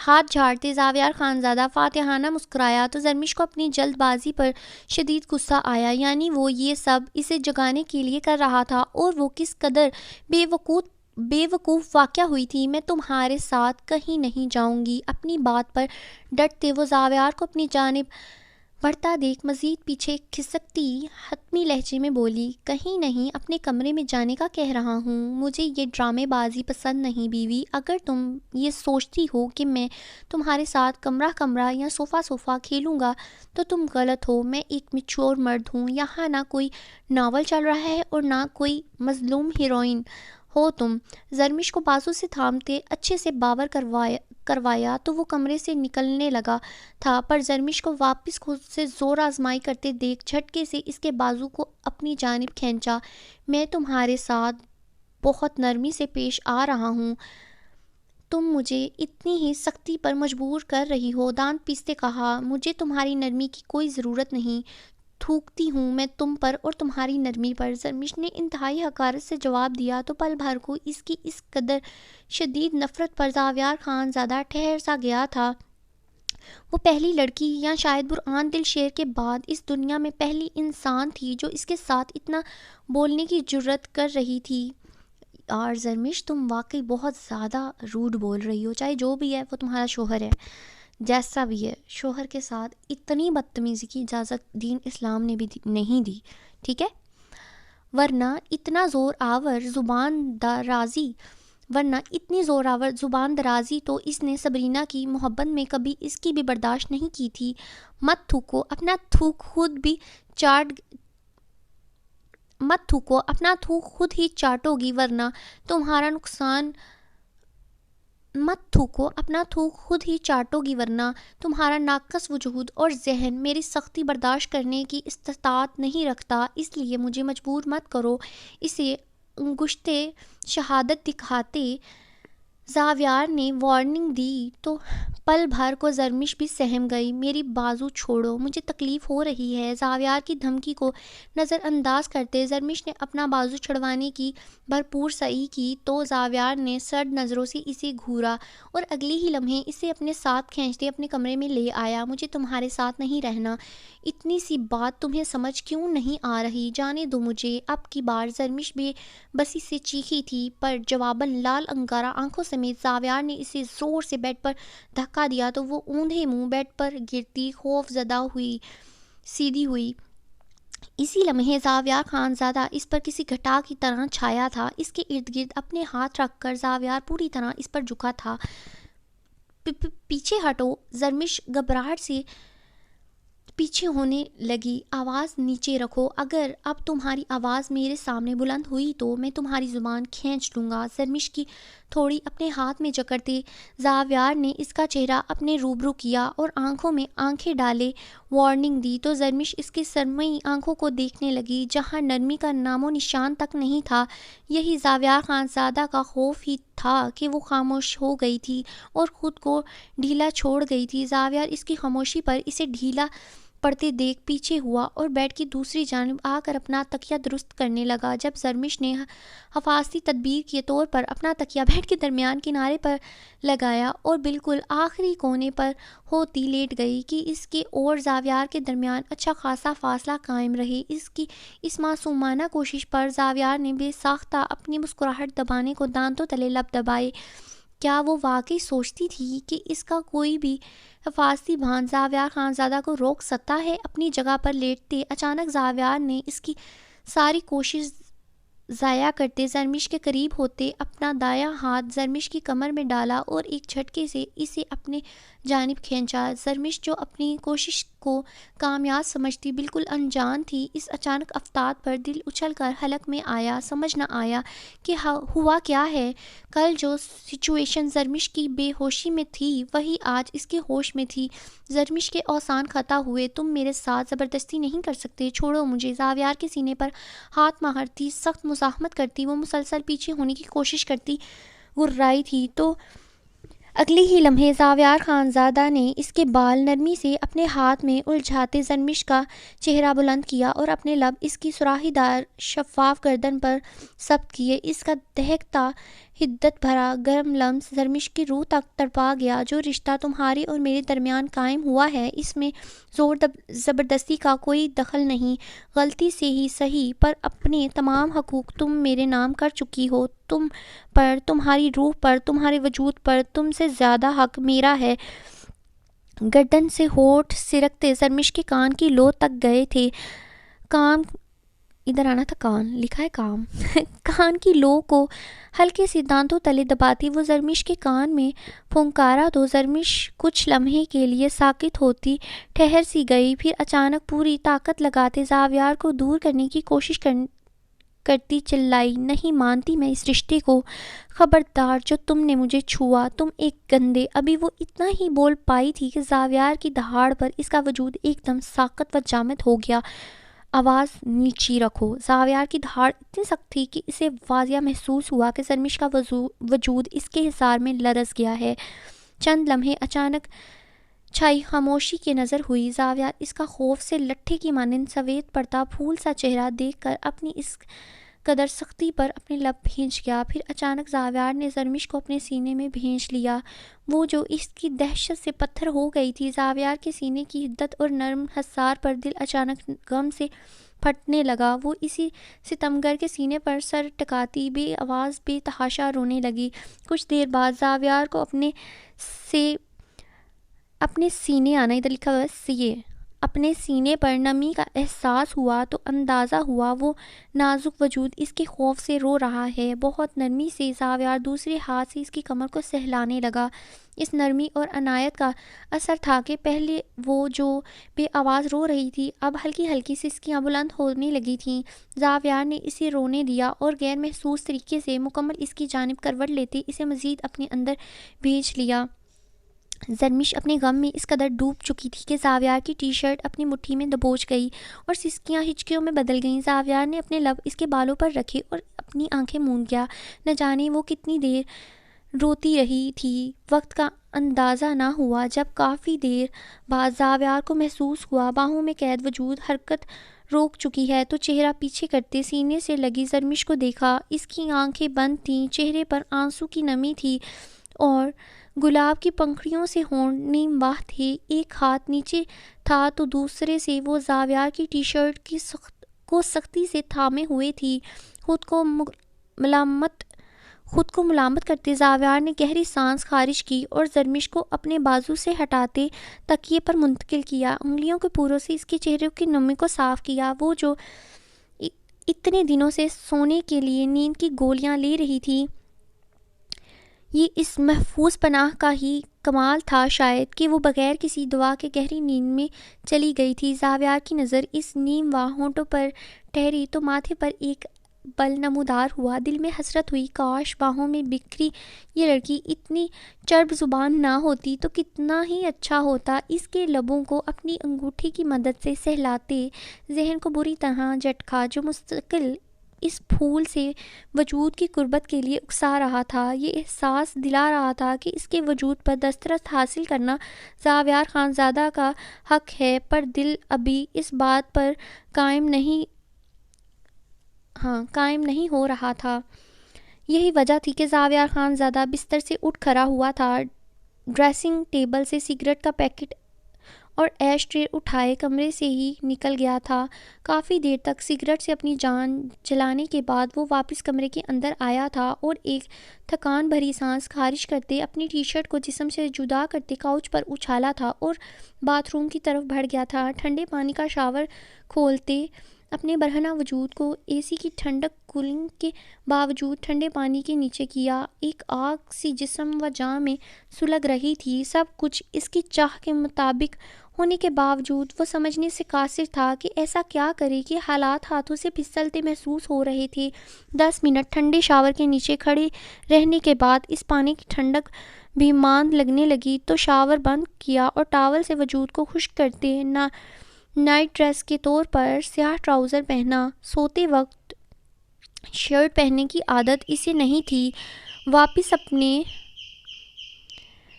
ہاتھ جھاڑتے زاویار خانزادہ فاتحانہ مسکرایا تو زرمش کو اپنی جلد بازی پر شدید غصہ آیا، یعنی وہ یہ سب اسے جگانے کے لیے کر رہا تھا، اور وہ کس قدر بے وقوف واقع ہوئی تھی۔ میں تمہارے ساتھ کہیں نہیں جاؤں گی۔ اپنی بات پر ڈٹتے وہ زاویار کو اپنی جانب بڑھتا دیکھ مزید پیچھے کھسکتی حتمی لہجے میں بولی، کہیں نہیں، اپنے کمرے میں جانے کا کہہ رہا ہوں۔ مجھے یہ ڈرامے بازی پسند نہیں بیوی۔ اگر تم یہ سوچتی ہو کہ میں تمہارے ساتھ کمرہ یا صوفہ کھیلوں گا تو تم غلط ہو۔ میں ایک میچور مرد ہوں، یہاں نہ کوئی ناول چل رہا ہے اور نہ کوئی مظلوم ہیروئن ہو تم۔ زرمش کو بازو سے تھامتے اچھے سے باور کروایا تو وہ کمرے سے نکلنے لگا تھا، پر زرمش کو واپس خود سے زور آزمائی کرتے دیکھ جھٹکے سے اس کے بازو کو اپنی جانب کھینچا۔ میں تمہارے ساتھ بہت نرمی سے پیش آ رہا ہوں، تم مجھے اتنی ہی سختی پر مجبور کر رہی ہو۔ دانت پیستے کہا، مجھے تمہاری نرمی کی کوئی ضرورت نہیں، تھوکتی ہوں میں تم پر اور تمہاری نرمی پر۔ زرمش نے انتہائی حقارت سے جواب دیا تو پل بھر کو اس کی اس قدر شدید نفرت پر زاویار خانزادہ ٹھہر سا گیا تھا۔ وہ پہلی لڑکی یا شاید برآن دل شیر کے بعد اس دنیا میں پہلی انسان تھی جو اس کے ساتھ اتنا بولنے کی جرأت کر رہی تھی۔ اور زرمش، تم واقعی بہت زیادہ روڈ بول رہی ہو، چاہے جو بھی ہے، وہ تمہارا شوہر ہے، جیسا بھی ہے۔ شوہر کے ساتھ اتنی بدتمیزی کی اجازت دین اسلام نے بھی نہیں دی، ٹھیک ہے؟ ورنہ اتنی زور آور زبان درازی تو اس نے سبرینا کی محبت میں کبھی اس کی بھی برداشت نہیں کی تھی۔ مت تھوکو، اپنا تھوک خود ہی چاٹو گی ورنہ تمہارا ناقص وجود اور ذہن میری سختی برداشت کرنے کی استطاعت نہیں رکھتا، اس لیے مجھے مجبور مت کرو۔ اسے انگشتے شہادت دکھاتے زاویار نے وارننگ دی تو پل بھر کو زرمش بھی سہم گئی۔ میری بازو چھوڑو، مجھے تکلیف ہو رہی ہے۔ زاویار کی دھمکی کو نظر انداز کرتے زرمش نے اپنا بازو چھڑوانے کی بھرپور سعی کی تو زاویار نے سرد نظروں سے اسے گھورا اور اگلے ہی لمحے اسے اپنے ساتھ کھینچتے اپنے کمرے میں لے آیا۔ مجھے تمہارے ساتھ نہیں رہنا، اتنی سی بات تمہیں سمجھ کیوں نہیں آ رہی؟ جانے دو مجھے۔ اب کی بار زرمش بے بسی سے چیخی تھی، پر جواباً لال انگارہ آنکھوں سمیت زاویار نے اسے زور سے بیڈ پر دھکا دیا تو وہ اوندھے منہ بیڈ پر گرتی خوف زدہ ہوئی سیدھی ہوئی۔ اسی لمحے زاویار خانزادہ اس پر کسی گھٹا کی طرح چھایا تھا۔ اس کے ارد گرد اپنے ہاتھ رکھ کر زاویار پوری طرح اس پر جھکا تھا۔ پیچھے ہٹو، زرمش گھبراہٹ سے پیچھے ہونے لگی۔ آواز نیچے رکھو، اگر اب تمہاری آواز میرے سامنے بلند ہوئی تو میں تمہاری زبان کھینچ لوں گا۔ زرمش کی تھوڑی اپنے ہاتھ میں جکڑتے زاویار نے اس کا چہرہ اپنے روبرو کیا اور آنکھوں میں آنکھیں ڈالے وارننگ دی تو زرمش اس کی سرمئی آنکھوں کو دیکھنے لگی جہاں نرمی کا نام و نشان تک نہیں تھا۔ یہی زاویار خانزادہ کا خوف ہی تھا کہ وہ خاموش ہو گئی تھی اور خود کو ڈھیلا چھوڑ گئی تھی۔ زاویار اس کی خاموشی پر اسے ڈھیلا پڑتے دیکھ پیچھے ہوا اور بیڈ کی دوسری جانب آ کر اپنا تکیہ درست کرنے لگا۔ جب زرمش نے حفاظتی تدبیر کے طور پر اپنا تکیہ بیڈ کے درمیان کنارے پر لگایا اور بالکل آخری کونے پر ہوتی لیٹ گئی کہ اس کے اور زاویار کے درمیان اچھا خاصا فاصلہ قائم رہے۔ اس کی اس معصومانہ کوشش پر زاویار نے بے ساختہ اپنی مسکراہٹ دبانے کو دانتوں تلے لب دبائے۔ کیا وہ واقعی سوچتی تھی کہ اس کا کوئی بھی حفاظتی بھان زاویار خانزادہ کو روک سکتا ہے؟ اپنی جگہ پر لیٹتے اچانک زاویار نے اس کی ساری کوشش ضائع کرتے زرمش کے قریب ہوتے اپنا دایاں ہاتھ زرمش کی کمر میں ڈالا اور ایک جھٹکے سے اسے اپنے جانب کھینچا۔ زرمش جو اپنی کوشش کو کامیاب سمجھتی بالکل انجان تھی، اس اچانک افتاد پر دل اچھل کر حلق میں آیا۔ سمجھ نہ آیا کہ ہوا کیا ہے۔ کل جو سچویشن زرمش کی بے ہوشی میں تھی وہی آج اس کے ہوش میں تھی۔ زرمش کے اوسان خطا ہوئے۔ تم میرے ساتھ زبردستی نہیں کر سکتے، چھوڑو مجھے۔ زاویار کے سینے پر ہاتھ مارتی سخت مزاحمت کرتی وہ مسلسل پیچھے ہونے کی کوشش کرتی گررائی تھی تو اگلے ہی لمحے زاویار خانزادہ نے اس کے بال نرمی سے اپنے ہاتھ میں الجھاتے زرمش کا چہرہ بلند کیا اور اپنے لب اس کی سراخی دار شفاف گردن پر ثبت کیے۔ اس کا دہکتا حدت بھرا گرم لمس زرمش کی روح تک تڑپا گیا۔ جو رشتہ تمہارے اور میرے درمیان قائم ہوا ہے اس میں زور زبردستی کا کوئی دخل نہیں، غلطی سے ہی صحیح، پر اپنے تمام حقوق تم میرے نام کر چکی ہو۔ تم پر، تمہاری روح پر، تمہارے وجود پر تم سے زیادہ حق میرا ہے۔ گردن سے ہونٹ سرکتے زرمش کے کان کی لو تک گئے تھے۔ کام ادھر آنا تھا، کان لکھا ہے کام کان کی لو کو ہلکے سے دانتوں تلے دباتی وہ زرمش کے کان میں پھنکارا تو زرمش کچھ لمحے کے لیے ساکت ہوتی ٹھہر سی گئی، پھر اچانک پوری طاقت لگاتے زاویار کو دور کرنے کی کوشش کرتی چلائی، نہیں مانتی میں اس رشتے کو، خبردار جو تم نے مجھے چھوا، تم ایک گندے۔ ابھی وہ اتنا ہی بول پائی تھی کہ زاویار کی دہاڑ پر اس کا وجود ایک دم ساکت و جامد ہو گیا۔ آواز نیچی رکھو۔ زاویار کی دھاڑ اتنی سخت تھی کہ اسے واضح محسوس ہوا کہ زرمش کا وجود اس کے حصار میں لرز گیا ہے۔ چند لمحے اچانک چھائی خاموشی کی نظر ہوئی۔ زاویار اس کا خوف سے لٹھے کی مانند سفید پڑتا پھول سا چہرہ دیکھ کر اپنی اس قدر سختی پر اپنے لب بھینچ گیا۔ پھر اچانک زاویار نے زرمش کو اپنے سینے میں بھینچ لیا، وہ جو اس کی دہشت سے پتھر ہو گئی تھی۔ زاویار کے سینے کی حدت اور نرم حصار پر دل اچانک غم سے پھٹنے لگا۔ وہ اسی ستمگر کے سینے پر سر ٹکاتی بے آواز بے تحاشا رونے لگی۔ کچھ دیر بعد زاویار کو اپنے سینے آنا ادھر لکھا ہوا ہے اپنے سینے پر نمی کا احساس ہوا تو اندازہ ہوا وہ نازک وجود اس کے خوف سے رو رہا ہے۔ بہت نرمی سے زاویار دوسرے ہاتھ سے اس کی کمر کو سہلانے لگا۔ اس نرمی اور عنایت کا اثر تھا کہ پہلے وہ جو بے آواز رو رہی تھی اب ہلکی ہلکی سسکیاں بلند ہونے لگی تھیں۔ زاویار نے اسے رونے دیا اور غیر محسوس طریقے سے مکمل اس کی جانب کروٹ لیتے اسے مزید اپنے اندر بھینچ لیا۔ زرمش اپنے غم میں اس قدر ڈوب چکی تھی کہ زاویار کی ٹی شرٹ اپنی مٹھی میں دبوچ گئی اور سسکیاں ہچکیوں میں بدل گئیں۔ زاویار نے اپنے لب اس کے بالوں پر رکھے اور اپنی آنکھیں موند گیا۔ نہ جانے وہ کتنی دیر روتی رہی تھی، وقت کا اندازہ نہ ہوا۔ جب کافی دیر بعد زاویار کو محسوس ہوا باہوں میں قید وجود حرکت روک چکی ہے تو چہرہ پیچھے کرتے سینے سے لگی زرمش کو دیکھا۔ اس کی آنکھیں بند تھیں، چہرے پر آنسو کی نمی تھی اور گلاب کی پنکھڑیوں سے ہونٹ نیم واہ تھے۔ ایک ہاتھ نیچے تھا تو دوسرے سے وہ زاویار کی ٹی شرٹ کو سختی سے تھامے ہوئے تھی۔ خود کو ملامت کرتے زاویار نے گہری سانس خارج کی اور زرمش کو اپنے بازو سے ہٹاتے تکیے پر منتقل کیا، انگلیوں کے پوروں سے اس کے چہرے کی نمی کو صاف کیا۔ وہ جو اتنے دنوں سے سونے کے لیے نیند کی گولیاں لے رہی تھی، یہ اس محفوظ پناہ کا ہی کمال تھا شاید کہ وہ بغیر کسی دوا کے گہری نیند میں چلی گئی تھی۔ زاویار کی نظر اس نیم واہ ہونٹوں پر ٹھہری تو ماتھے پر ایک بل نمودار ہوا۔ دل میں حسرت ہوئی، کاش باہوں میں بکھری یہ لڑکی اتنی چرب زبان نہ ہوتی تو کتنا ہی اچھا ہوتا۔ اس کے لبوں کو اپنی انگوٹھی کی مدد سے سہلاتے ذہن کو بری طرح جھٹکا جو مستقل اس پھول سے وجود کی قربت کے لیے اکسا رہا تھا۔ یہ احساس دلا رہا تھا کہ اس کے وجود پر دسترس حاصل کرنا زاویار خانزادہ کا حق ہے، پر دل ابھی اس بات پر قائم نہیں ہو رہا تھا۔ یہی وجہ تھی کہ زاویار خانزادہ بستر سے اٹھ کھڑا ہوا تھا، ڈریسنگ ٹیبل سے سگریٹ کا پیکٹ اور ایش ٹرے اٹھائے کمرے سے ہی نکل گیا تھا۔ کافی دیر تک سگریٹ سے اپنی جان جلانے کے بعد وہ واپس کمرے کے اندر آیا تھا اور ایک تھکان بھری سانس خارج کرتے اپنی ٹی شرٹ کو جسم سے جدا کرتے کاؤچ پر اچھالا تھا اور باتھ روم کی طرف بڑھ گیا تھا۔ ٹھنڈے پانی کا شاور کھولتے اپنے برہنہ وجود کو اے سی کی ٹھنڈک کولنگ کے باوجود ٹھنڈے پانی کے نیچے کیا۔ ایک آگ سی جسم و جاں میں سلگ رہی تھی۔ سب کچھ اس کی چاہ کے مطابق ہونے کے باوجود وہ سمجھنے سے قاصر تھا کہ ایسا کیا کرے کہ حالات ہاتھوں سے پھسلتے محسوس ہو رہے تھے۔ 10 منٹ ٹھنڈے شاور کے نیچے کھڑے رہنے کے بعد اس پانی کی ٹھنڈک بھی ماند لگنے لگی تو شاور بند کیا اور ٹاول سے وجود کو خشک کرتے نائٹ ڈریس کے طور پر سیاہ ٹراؤزر پہنا۔ سوتے وقت شرٹ پہننے کی عادت اسے نہیں تھی۔ واپس اپنے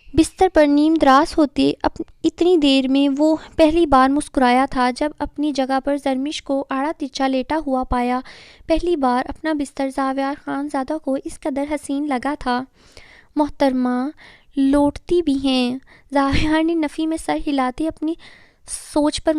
بستر پر نیم دراز ہوتے اتنی دیر میں وہ پہلی بار مسکرایا تھا جب اپنی جگہ پر زرمش کو آڑا ترچھا لیٹا ہوا پایا۔ پہلی بار اپنا بستر زاویار خان زادہ کو اس قدر حسین لگا تھا۔ محترمہ لوٹتی بھی ہیں۔ زاویار نے نفی میں سر ہلاتے اپنی سوچ پر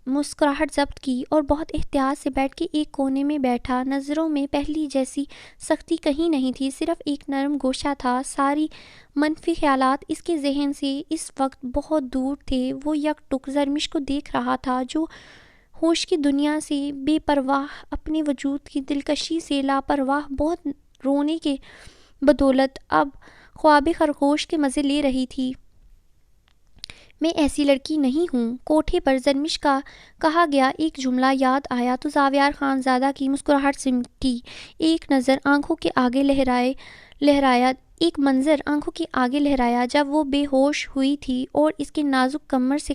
مسکراہٹ ضبط کی اور بہت احتیاط سے بیٹھ کے ایک کونے میں بیٹھا۔ نظروں میں پہلی جیسی سختی کہیں نہیں تھی، صرف ایک نرم گوشہ تھا۔ ساری منفی خیالات اس کے ذہن سے اس وقت بہت دور تھے۔ وہ یک ٹک زرمش کو دیکھ رہا تھا جو ہوش کی دنیا سے بے پرواہ، اپنے وجود کی دلکشی سے لاپرواہ، بہت رونے کے بدولت اب خواب خرگوش کے مزے لے رہی تھی۔ میں ایسی لڑکی نہیں ہوں۔ کوٹھے پر زرمش کا کہا گیا ایک جملہ یاد آیا تو زاویار خان زادہ کی مسکراہٹ سمٹی۔ ایک نظر آنکھوں کے آگے لہرایا ایک منظر آنکھوں کے آگے لہرایا جب وہ بے ہوش ہوئی تھی اور اس کے نازک کمر سے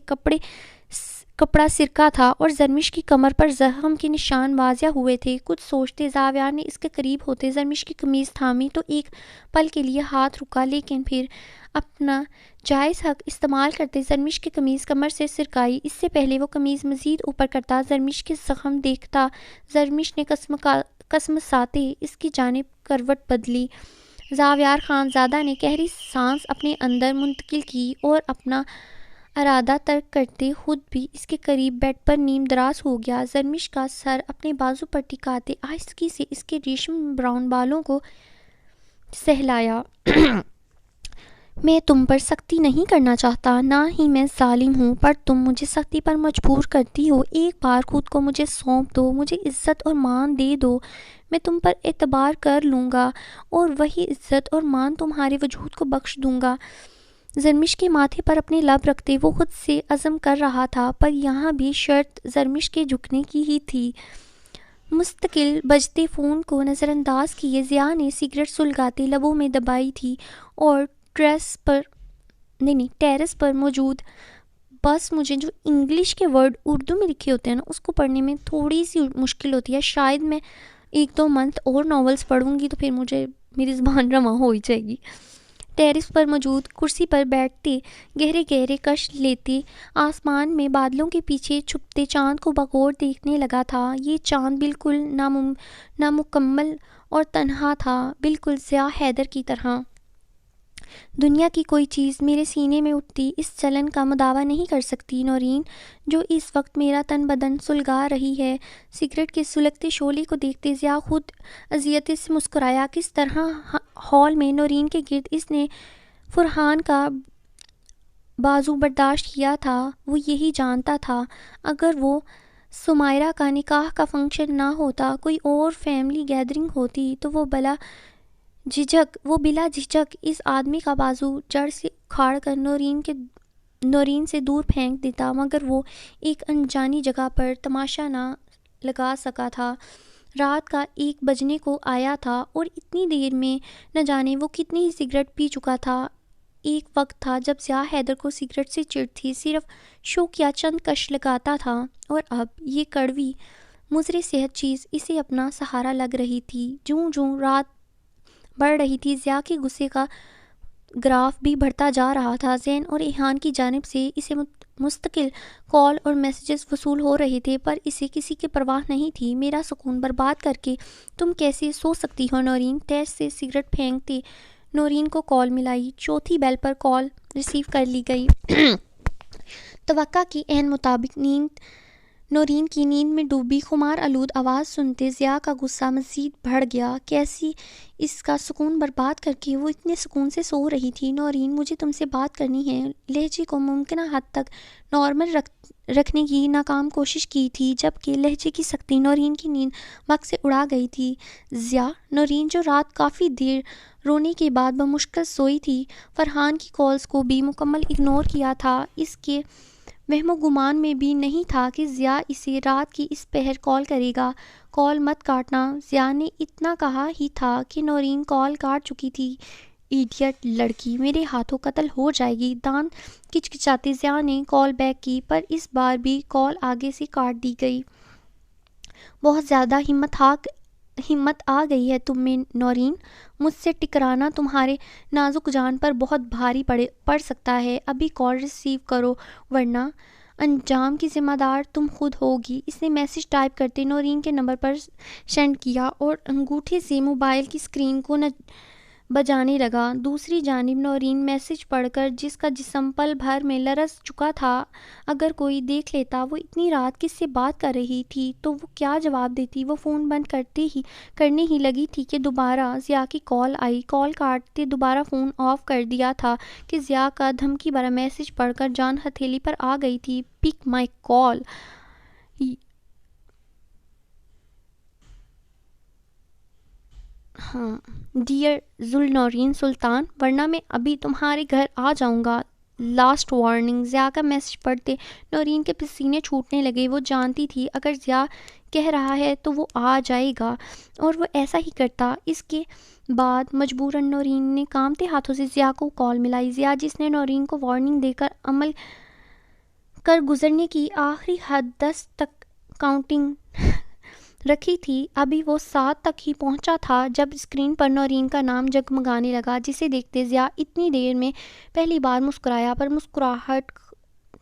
کپڑا سرکا تھا اور زرمش کی کمر پر زخم کے نشان واضح ہوئے تھے۔ کچھ سوچتے زاویار نے اس کے قریب ہوتے زرمش کی قمیض تھامی تو ایک پل کے لیے ہاتھ رکا، لیکن پھر اپنا جائز حق استعمال کرتے زرمش کی قمیض کمر سے سرکائی۔ اس سے پہلے وہ قمیض مزید اوپر کرتا زرمش کے زخم دیکھتا، زرمش نے کسمساتے اس کی جانب کروٹ بدلی۔ زاویار خان زادہ نے گہری سانس اپنے اندر منتقل کی اور اپنا ارادہ ترک کرتے خود بھی اس کے قریب بیڈ پر نیم دراز ہو گیا۔ زرمش کا سر اپنے بازو پر ٹکاتے آہستگی سے اس کے ریشم براؤن بالوں کو سہلایا۔ میں تم پر سختی نہیں کرنا چاہتا، نہ ہی میں ظالم ہوں، پر تم مجھے سختی پر مجبور کرتی ہو۔ ایک بار خود کو مجھے سونپ دو، مجھے عزت اور مان دے دو، میں تم پر اعتبار کر لوں گا اور وہی عزت اور مان تمہارے وجود کو بخش دوں گا۔ زرمش کے ماتھے پر اپنے لب رکھتے وہ خود سے عزم کر رہا تھا، پر یہاں بھی شرط زرمش کے جھکنے کی ہی تھی۔ مستقل بجتے فون کو نظر انداز کیے ضیاء نے سگریٹ سلگاتے لبوں میں دبائی تھی اور ٹیرس پر موجود بس مجھے جو انگلش کے ورڈ اردو میں لکھے ہوتے ہیں نا اس کو پڑھنے میں تھوڑی سی مشکل ہوتی ہے۔ شاید میں 1-2 منتھ اور ناولز پڑھوں گی تو پھر میری زبان رواں ہو ہی جائے گی۔ ٹیرس پر موجود کرسی پر بیٹھتے گہرے گہرے کش لیتے آسمان میں بادلوں کے پیچھے چھپتے چاند کو بغور دیکھنے لگا تھا۔ یہ چاند بالکل نامکمل اور تنہا تھا، بالکل ضیاء حیدر کی طرح۔ دنیا کی کوئی چیز میرے سینے میں اٹھتی اس چلن کا مداوع نہیں کر سکتی نورین، جو اس وقت میرا تن بدن سلگا رہی ہے۔ سگریٹ کے سلگتے شعلے کو دیکھتے ضیاء خود اذیت سے مسکرایا۔ کس طرح ہال میں نورین کے گرد اس نے فرحان کا بازو برداشت کیا تھا وہ یہی جانتا تھا۔ اگر وہ سمائرہ کا نکاح کا فنکشن نہ ہوتا، کوئی اور فیملی گیدرنگ ہوتی تو وہ بلا جھجک اس آدمی کا بازو جڑ سے اکھاڑ کر نورین سے دور پھینک دیتا، مگر وہ ایک انجانی جگہ پر تماشا نہ لگا سکا تھا۔ رات کا 1 بجنے کو آیا تھا اور اتنی دیر میں نہ جانے وہ کتنی ہی سگریٹ پی چکا تھا۔ ایک وقت تھا جب ضیاء حیدر کو سگریٹ سے چڑ تھی، صرف شوقیہ چند کش لگاتا تھا، اور اب یہ کڑوی مضر صحت چیز اسے اپنا سہارا لگ رہی تھی۔ جوں رات بڑھ رہی تھی ضیاء کے غصے کا گراف بھی بڑھتا جا رہا تھا۔ زین اور ایحان کی جانب سے اسے مستقل کال اور میسیجز وصول ہو رہے تھے، پر اسے کسی کی پرواہ نہیں تھی۔ میرا سکون برباد کر کے تم کیسے سو سکتی ہو نورین؟ تیز سے سگریٹ پھینکتے نورین کو کال ملائی۔ چوتھی بیل پر کال ریسیو کر لی گئی۔ توقع کی عین مطابق نورین کی نیند میں ڈوبی خمار آلود آواز سنتے ضیاء کا غصہ مزید بڑھ گیا۔ کیسی اس کا سکون برباد کر کے وہ اتنے سکون سے سو رہی تھی؟ نورین، مجھے تم سے بات کرنی ہے۔ لہجے کو ممکنہ حد تک نارمل رکھنے کی ناکام کوشش کی تھی، جبکہ لہجے کی سختی نورین کی نیند وقت سے اڑا گئی تھی۔ ضیاء، نورین جو رات کافی دیر رونے کے بعد بمشکل سوئی تھی، فرحان کی کالز کو بھی مکمل اگنور کیا تھا۔ اس کے وہم و گمان میں بھی نہیں تھا کہ ضیاء اسے رات کی اس پہر کال کرے گا۔ کال مت کاٹنا، ضیاء نے اتنا کہا ہی تھا کہ نورین کال کاٹ چکی تھی۔ ایڈیٹ لڑکی، میرے ہاتھوں قتل ہو جائے گی۔ دانت کچکچاتے ضیاء نے کال بیک کی، پر اس بار بھی کال آگے سے کاٹ دی گئی۔ بہت زیادہ ہمت ہاک ہمت آ گئی ہے تم میں نورین؟ مجھ سے ٹکرانا تمہارے نازک جان پر بہت بھاری پڑ سکتا ہے۔ ابھی کال ریسیو کرو ورنہ انجام کی ذمہ دار تم خود ہوگی۔ اس نے میسج ٹائپ کرتے نورین کے نمبر پر سینڈ کیا اور انگوٹھے سے موبائل کی اسکرین کو بجانے لگا۔ دوسری جانب نورین میسج پڑھ کر جس کا جسم پل بھر میں لرز چکا تھا، اگر کوئی دیکھ لیتا وہ اتنی رات کس سے بات کر رہی تھی تو وہ کیا جواب دیتی۔ وہ فون بند کرنے ہی لگی تھی کہ دوبارہ ضیاء کی کال آئی۔ کال کاٹتے دوبارہ فون آف کر دیا تھا کہ ضیاء کا دھمکی بھرا میسج پڑھ کر جان ہتھیلی پر آ گئی تھی۔ پک مائی کال۔ ہاں ڈیئر ذوالنورین سلطان، ورنہ میں ابھی تمہارے گھر آ جاؤں گا۔ Last warning. ضیاء کا میسج پڑھتے نورین کے پسینے چھوٹنے لگے۔ وہ جانتی تھی اگر ضیاء کہہ رہا ہے تو وہ آ جائے گا اور وہ ایسا ہی کرتا۔ اس کے بعد مجبوراً نورین نے کانپتے ہاتھوں سے ضیاء کو کال ملائی۔ ضیاء جس نے نورین کو وارننگ دے کر عمل کر گزرنے کی آخری حد 10 تک کاؤنٹنگ رکھی تھی، ابھی وہ 7 تک ہی پہنچا تھا جب اسکرین پر نورین کا نام جگمگانے لگا، جسے دیکھتے ضیاء اتنی دیر میں پہلی بار مسکرایا، پر مسکراہٹ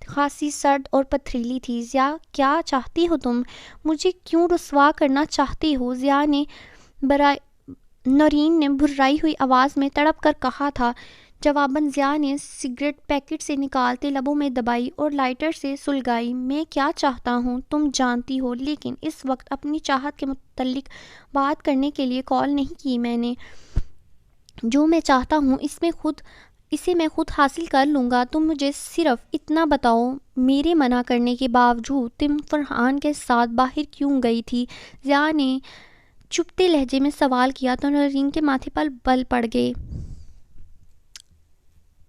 خاصی سرد اور پتھریلی تھی۔ ضیاء کیا چاہتی ہو تم؟ مجھے کیوں رسوا کرنا چاہتی ہو؟ نورین نے بھرائی ہوئی آواز میں تڑپ کر کہا تھا۔ جواباً ضیاء نے سگریٹ پیکٹ سے نکالتے لبوں میں دبائی اور لائٹر سے سلگائی۔ میں کیا چاہتا ہوں تم جانتی ہو، لیکن اس وقت اپنی چاہت کے متعلق بات کرنے کے لیے کال نہیں کی میں نے۔ جو میں چاہتا ہوں اسے میں خود حاصل کر لوں گا۔ تم مجھے صرف اتنا بتاؤ، میرے منع کرنے کے باوجود تم فرحان کے ساتھ باہر کیوں گئی تھی؟ ضیاء نے چپتے لہجے میں سوال کیا تو نورین کے ماتھے پر بل پڑ گئے۔